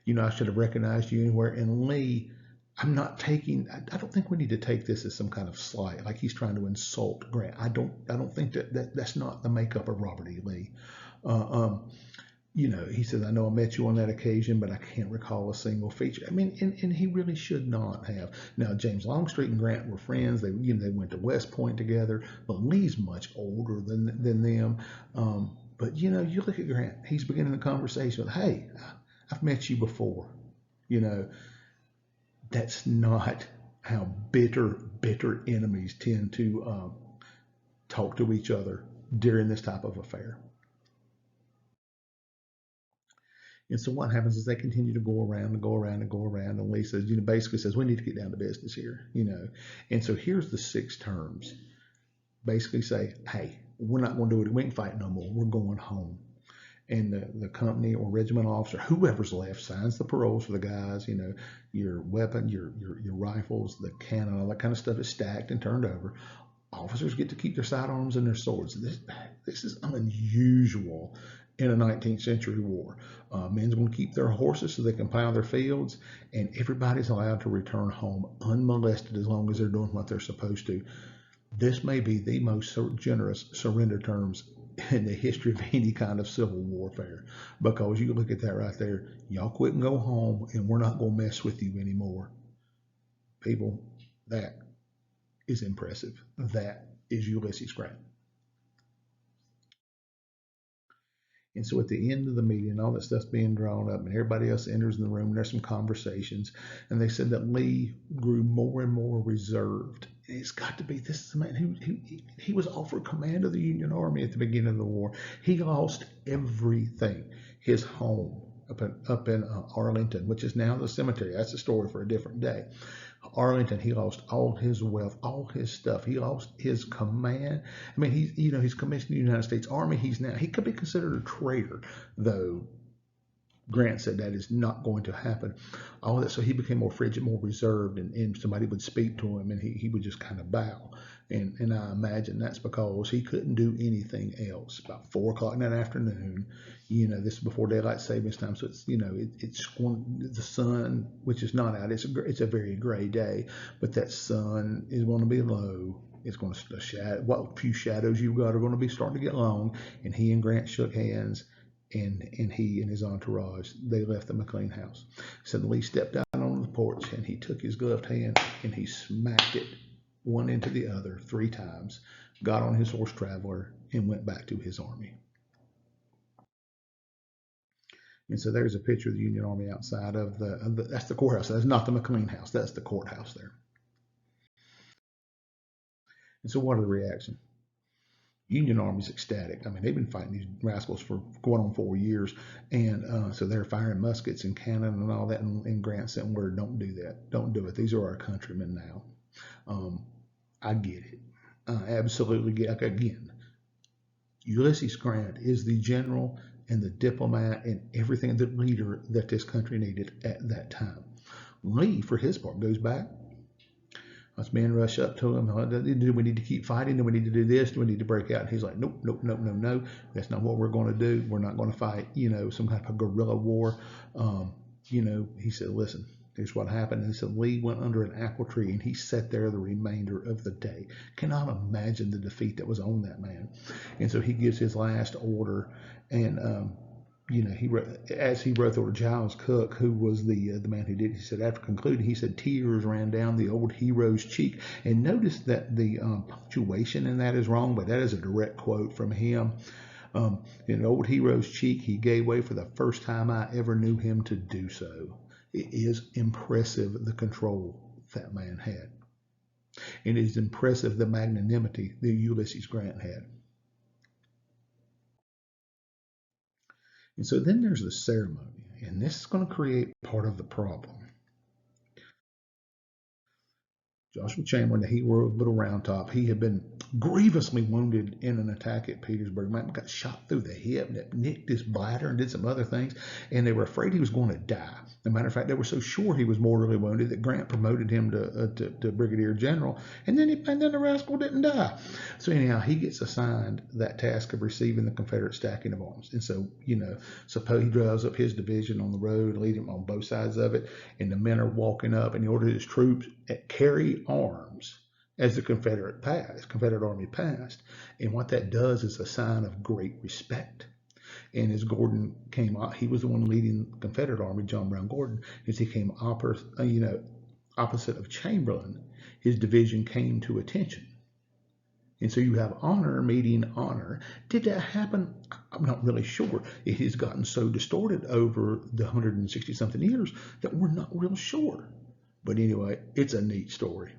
I should have recognized you anywhere. And Lee, I'm not taking. I don't think we need to take this as some kind of slight, like he's trying to insult Grant. I don't think that's not the makeup of Robert E. Lee. Uh, um, he says, I know I met you on that occasion, but I can't recall a single feature. I mean, and he really should not have. Now, James Longstreet and Grant were friends. They went to West Point together, but Lee's much older than them. But you look at Grant. He's beginning the conversation with, "Hey, I've met you before." You know, that's not how bitter enemies tend to talk to each other during this type of affair. And so what happens is they continue to go around and go around and go around. And Lee says, basically says, we need to get down to business here. And so here's the six terms. Basically say, hey, we're not going to do it. We ain't fighting no more. We're going home. And the company or regiment officer, whoever's left, signs the paroles for the guys. Your weapon, your rifles, the cannon, all that kind of stuff is stacked and turned over. Officers get to keep their sidearms and their swords. This is unusual in a 19th century war. Men's going to keep their horses so they can plow their fields, and everybody's allowed to return home unmolested as long as they're doing what they're supposed to. This may be the most generous surrender terms in the history of any kind of civil warfare, because you look at that right there. Y'all quit and go home, and we're not going to mess with you anymore. People, that is impressive. That is Ulysses Grant. And so at the end of the meeting, all that stuff's being drawn up, and everybody else enters the room, and there's some conversations, and they said that Lee grew more and more reserved. And it's got to be, this is a man he was offered command of the Union Army at the beginning of the war. He lost everything, his home up in Arlington, which is now the cemetery. That's a story for a different day. Arlington, he lost all his wealth, all his stuff. He lost his command. I mean, he's commissioned in the United States Army. He could be considered a traitor, though Grant said that is not going to happen. All that, so he became more frigid, more reserved, and somebody would speak to him, and he would just kind of bow. And I imagine that's because he couldn't do anything else. About 4 o'clock in that afternoon, this is before daylight savings time, so it's the sun, which is not out. It's a very gray day, but that sun is going to be low. It's going to shadow. What few shadows you've got are going to be starting to get long. And he and Grant shook hands. And he and his entourage, they left the McLean house. So Lee stepped out onto the porch, and he took his gloved hand and he smacked it one into the other 3 times, got on his horse Traveler, and went back to his army. And so there's a picture of the Union Army outside of that's the courthouse. That's not the McLean house. That's the courthouse there. And so what are the reactions? Union Army's ecstatic. I mean, they've been fighting these rascals for going on 4 years, and so they're firing muskets and cannon and all that. And Grant sent word, "Don't do that. Don't do it. These are our countrymen now." I get it. Absolutely get. Like, again, Ulysses Grant is the general and the diplomat and everything, the leader that this country needed at that time. Lee, for his part, goes back. Us men rush up to him. Do we need to keep fighting? Do we need to do this? Do we need to break out? And he's like, nope, nope, nope, no, no. That's not what we're going to do. We're not going to fight, some kind of a guerrilla war. He said, listen, here's what happened. And he said, Lee went under an apple tree, and he sat there the remainder of the day. Cannot imagine the defeat that was on that man. And so he gives his last order, and as he wrote the order, Giles Cook, who was the man who did it, he said, after concluding, he said, tears ran down the old hero's cheek. And notice that the punctuation in that is wrong, but that is a direct quote from him. In old hero's cheek, he gave way for the first time I ever knew him to do so. It is impressive, the control that man had. And it is impressive the magnanimity that Ulysses Grant had. And so then there's the ceremony, and this is going to create part of the problem. Joshua Chamberlain, the hero of Little Round Top, he had been grievously wounded in an attack at Petersburg. Man got shot through the hip and it nicked his bladder and did some other things, and they were afraid he was going to die. As a matter of fact, they were so sure he was mortally wounded that Grant promoted him to brigadier general, and then the rascal didn't die. So anyhow, he gets assigned that task of receiving the Confederate stacking of arms. And so, suppose he drives up his division on the road, leading them on both sides of it, and the men are walking up, and he ordered his troops to carry arms as the Confederate Army passed. And what that does is a sign of great respect. And as Gordon came out, he was the one leading the Confederate Army, John Brown Gordon. As he came opposite of Chamberlain, his division came to attention. And so you have honor meeting honor. Did that happen? I'm not really sure. It has gotten so distorted over the 160 something years that we're not real sure. But anyway, it's a neat story.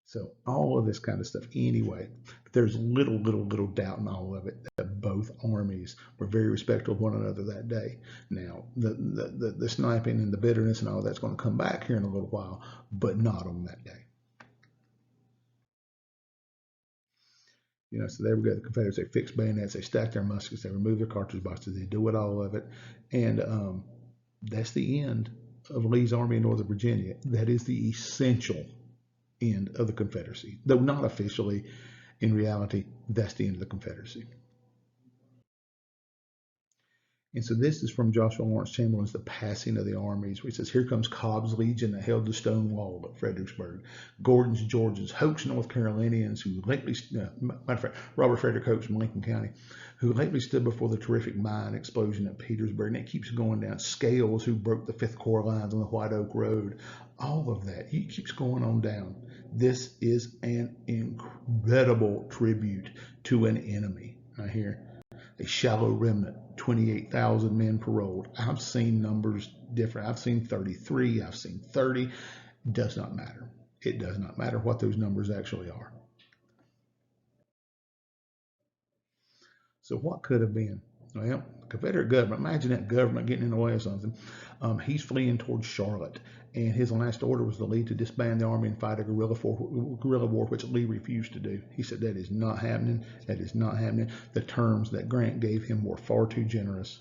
So all of this kind of stuff. Anyway, there's little doubt in all of it that both armies were very respectful of one another that day. Now, the sniping and the bitterness and all that's going to come back here in a little while, but not on that day. So there we go. The Confederates, they fix bayonets, they stack their muskets, they remove their cartridge boxes, they do it all of it. And that's the end of Lee's army in Northern Virginia. That is the essential end of the Confederacy. Though not officially, in reality, that's the end of the Confederacy. And so this is from Joshua Lawrence Chamberlain's The Passing of the Armies, where he says, here comes Cobb's Legion that held the stone wall at Fredericksburg. Gordon's Georgians, Hoke's North Carolinians, who lately, matter of fact, Robert Frederick Hoke from Lincoln County, who lately stood before the terrific mine explosion at Petersburg. And it keeps going down. Scales, who broke the 5th Corps lines on the White Oak Road. All of that. He keeps going on down. This is an incredible tribute to an enemy. I hear a shallow remnant, 28,000 men paroled. I've seen numbers different. I've seen 33. I've seen 30. It does not matter. It does not matter what those numbers actually are. So what could have been? Well, the Confederate government, imagine that government getting in the way of something. He's fleeing towards Charlotte, and his last order was to Lee to disband the army and fight a guerrilla war, which Lee refused to do. He said that is not happening. That is not happening. The terms that Grant gave him were far too generous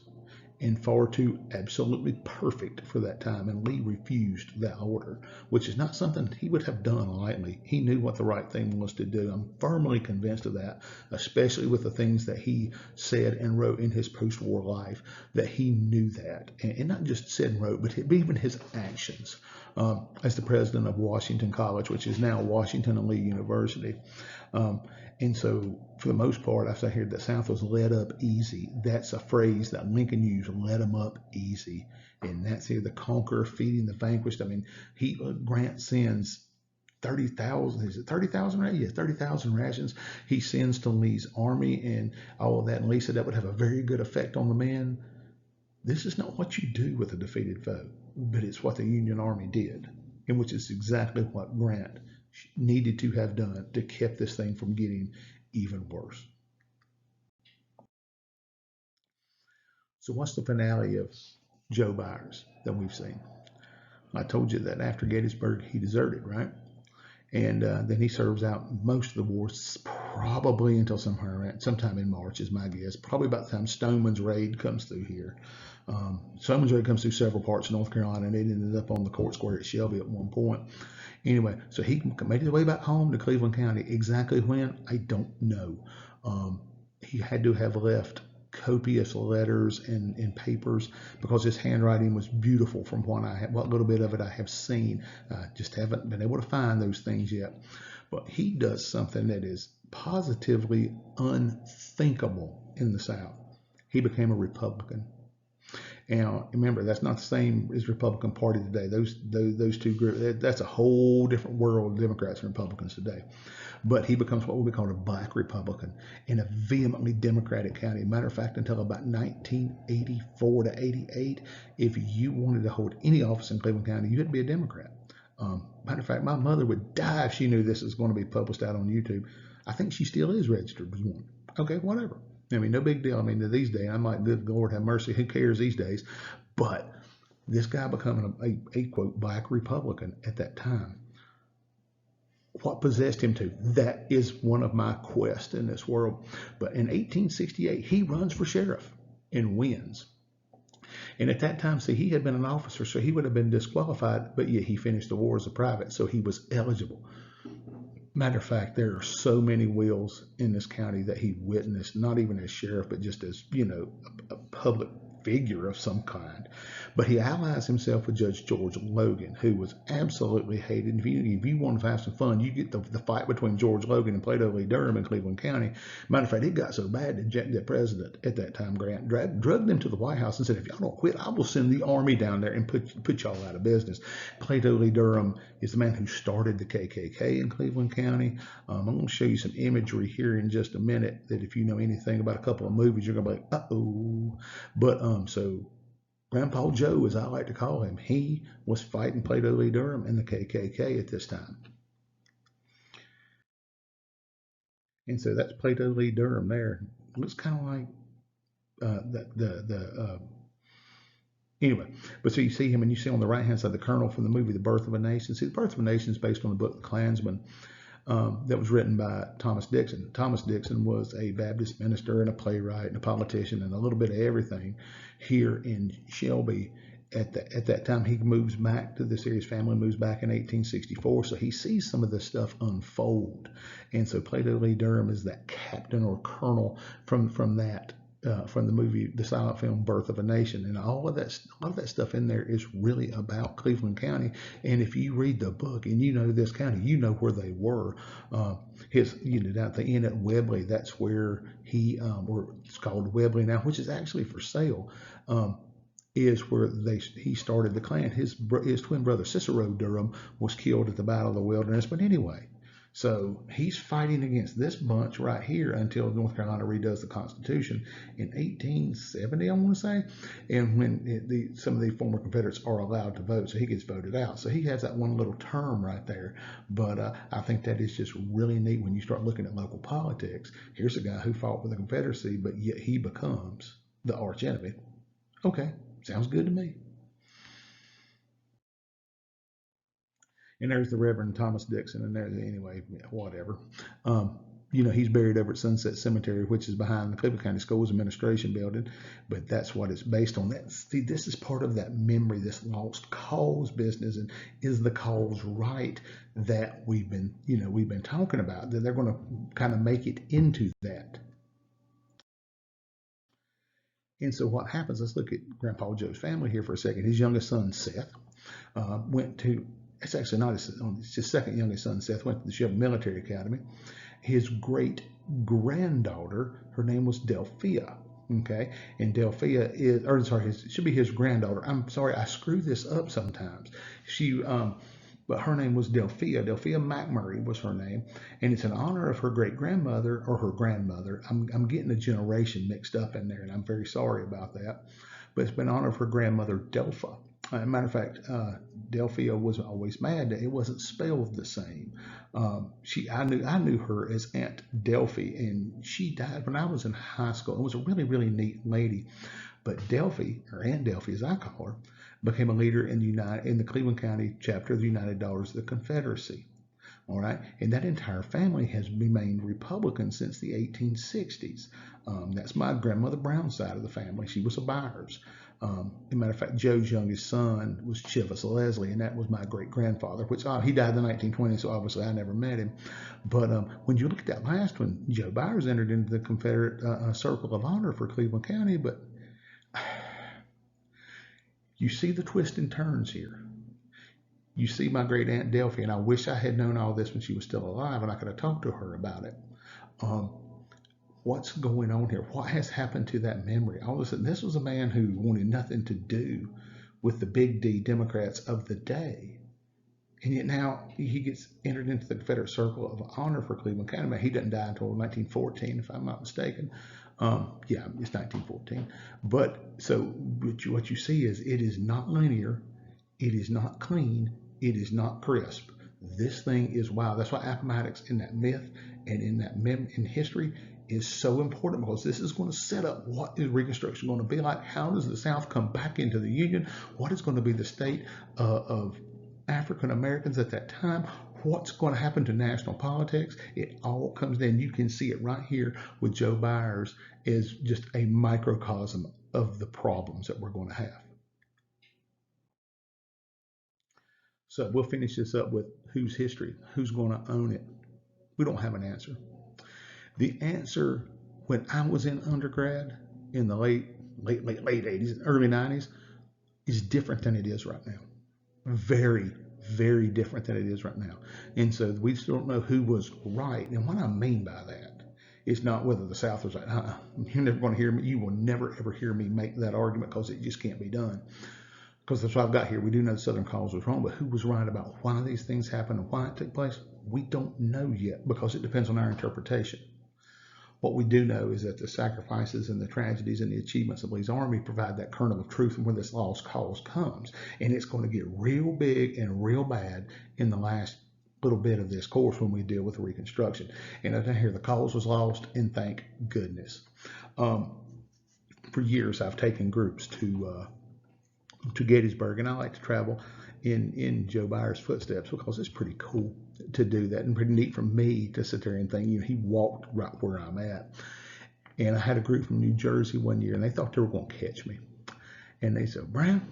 and far too absolutely perfect for that time, and Lee refused that order, which is not something he would have done lightly. He knew what the right thing was to do. I'm firmly convinced of that, especially with the things that he said and wrote in his post-war life, that he knew that, and not just said and wrote, but even his actions. As the president of Washington College, which is now Washington and Lee University. And so, for the most part, I say here the South was led up easy. That's a phrase that Lincoln used, led them up easy. And that's here the conqueror feeding the vanquished. I mean, Grant sends 30,000, is it 30,000? Yes, 30,000 rations. He sends to Lee's army and all of that. And Lee said that would have a very good effect on the men. This is not what you do with a defeated foe, but it's what the Union Army did, and which is exactly what Grant needed to have done to keep this thing from getting even worse. So what's the finale of Joe Byers that we've seen? I told you that after Gettysburg, he deserted, right? And then he serves out most of the war, probably until sometime in March is my guess. Probably about the time Stoneman's raid comes through here. Stoneman's raid comes through several parts of North Carolina, and it ended up on the court square at Shelby at one point. Anyway, so he made his way back home to Cleveland County. Exactly when, I don't know. He had to have left copious letters and papers because his handwriting was beautiful from what little bit of it I have seen. Just haven't been able to find those things yet. But he does something that is positively unthinkable in the South. He became a Republican. Now, remember, that's not the same as Republican Party today. Those two groups, that's a whole different world of Democrats and Republicans today. But he becomes what we call a black Republican in a vehemently Democratic county. Matter of fact, until about 1984 to 88, if you wanted to hold any office in Cleveland County, you had to be a Democrat. Matter of fact, my mother would die if she knew this was going to be published out on YouTube. I think she still is registered as one. Okay, whatever. I mean, no big deal. I mean, these days, I'm like, good Lord have mercy, who cares these days? But this guy becoming a quote black Republican at that time, what possessed him to? That is one of my quests in this world. But in 1868, he runs for sheriff and wins. And at that time, see, he had been an officer, so he would have been disqualified, but yet he finished the war as a private, so he was eligible. Matter of fact, there are so many wills in this county that he witnessed, not even as sheriff, but just as, a public figure of some kind. But he allies himself with Judge George Logan, who was absolutely hated. If you want to have some fun, you get the fight between George Logan and Plato Lee Durham in Cleveland County. Matter of fact, it got so bad that the president at that time, Grant, drugged them to the White House and said, if y'all don't quit, I will send the army down there and put y'all out of business. Plato Lee Durham is the man who started the KKK in Cleveland County. I'm going to show you some imagery here in just a minute that if you know anything about a couple of movies, you're going to be like, uh-oh. But so Grandpa Joe, as I like to call him, he was fighting Plato Lee Durham and the KKK at this time. And so that's Plato Lee Durham there. It looks kind of like anyway. But so you see him, and you see on the right hand side the colonel from the movie The Birth of a Nation. See, The Birth of a Nation is based on the book The Klansman. That was written by Thomas Dixon. Thomas Dixon was a Baptist minister and a playwright and a politician and a little bit of everything here in Shelby. At that time, he moves back to this area. His family moves back in 1864, so he sees some of this stuff unfold. And so Plato Lee Durham is that captain or colonel from the movie, the silent film Birth of a Nation, and all of that stuff in there is really about Cleveland County. And if you read the book and you know this county, you know where they were. At the inn at Webley, that's where or it's called Webley now, which is actually for sale. Is where he started the Klan. His twin brother Cicero Durham was killed at the Battle of the Wilderness. But anyway. So he's fighting against this bunch right here until North Carolina redoes the Constitution in 1870, I want to say, and when some of the former Confederates are allowed to vote, so he gets voted out. So he has that one little term right there. But I think that is just really neat when you start looking at local politics. Here's a guy who fought for the Confederacy, but yet he becomes the arch enemy. Okay, sounds good to me. And there's the Reverend Thomas Dixon, and there's anyway, whatever. He's buried over at Sunset Cemetery, which is behind the Cleveland County Schools Administration Building. But that's what it's based on. See, this is part of that memory, this lost cause business, and is the cause right that we've been talking about? That they're going to kind of make it into that. And so what happens? Let's look at Grandpa Joe's family here for a second. His youngest son Seth went to it's actually not his second youngest son, Seth, went to the Shelby Military Academy. His great granddaughter, her name was Delphia. Okay, and Delphia should be his granddaughter. I'm sorry, I screw this up sometimes. But her name was Delphia. Delphia McMurray was her name, and it's in honor of her great grandmother or her grandmother. I'm getting a generation mixed up in there, and I'm very sorry about that. But it's been in honor of her grandmother, Delpha. Matter of fact, Delphia was always mad that it wasn't spelled the same. I knew her as Aunt Delphi, and she died when I was in high school. It was a really, really neat lady. But Delphi, or Aunt Delphi as I call her, became a leader in the Cleveland County chapter of the United Daughters of the Confederacy. All right, and that entire family has remained Republican since the 1860s. That's my grandmother Brown's side of the family. She was a Byers. As a matter of fact, Joe's youngest son was Chivas Leslie, and that was my great-grandfather, which he died in the 1920s, so obviously I never met him. But when you look at that last one, Joe Byers entered into the Confederate Circle of Honor for Cleveland County, but you see the twists and turns here. You see my great aunt Delphi, and I wish I had known all this when she was still alive, and I could have talked to her about it. What's going on here? What has happened to that memory? All of a sudden, this was a man who wanted nothing to do with the big D Democrats of the day. And yet now he gets entered into the Confederate Circle of Honor for Cleveland County. He doesn't die until 1914, if I'm not mistaken. Yeah, it's 1914. But so what you see is it is not linear, it is not clean, it is not crisp. This thing is wild. That's why Appomattox in that myth and in that in history is so important, because this is going to set up what is Reconstruction going to be like. How does the South come back into the Union? What is going to be the state of African Americans at that time? What's going to happen to national politics? It all comes in. You can see it right here with Joe Byers as just a microcosm of the problems that we're going to have. So we'll finish this up with whose history, who's going to own it. We don't have an answer. The answer when I was in undergrad in the late 80s, early 90s is different than it is right now. Very, very different than it is right now. And so we still don't know who was right. And what I mean by that is not whether the South was right. You're never going to hear me. You will never, ever hear me make that argument, because it just can't be done. Because that's what I've got here. We do know the Southern cause was wrong, but who was right about why these things happened and why it took place? We don't know yet, because it depends on our interpretation. What we do know is that the sacrifices and the tragedies and the achievements of Lee's army provide that kernel of truth from where this lost cause comes. And it's going to get real big and real bad in the last little bit of this course when we deal with Reconstruction. And I hear the cause was lost, and thank goodness. For years, I've taken groups to Gettysburg, and I like to travel in Joe Byers' footsteps, because it's pretty cool to do that, and pretty neat for me to sit there and think, he walked right where I'm at. And I had a group from New Jersey one year, and they thought they were going to catch me. And they said, Brown,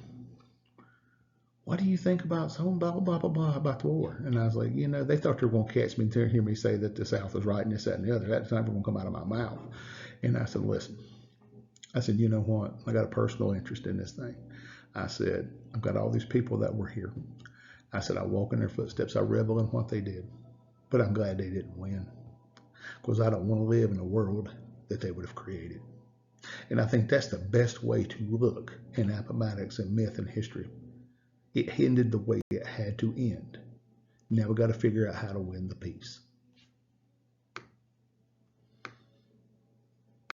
what do you think about so blah, blah, blah, blah about the war? And I was like, they thought they were going to catch me and hear me say that the South was right and this, that, and the other. That's never going to come out of my mouth. And I said, listen, you know what? I got a personal interest in this thing. I said, I've got all these people that were here. I said, I walk in their footsteps. I revel in what they did. But I'm glad they didn't win, because I don't want to live in a world that they would have created. And I think that's the best way to look in Appomattox and myth and history. It ended the way it had to end. Now we've got to figure out how to win the peace.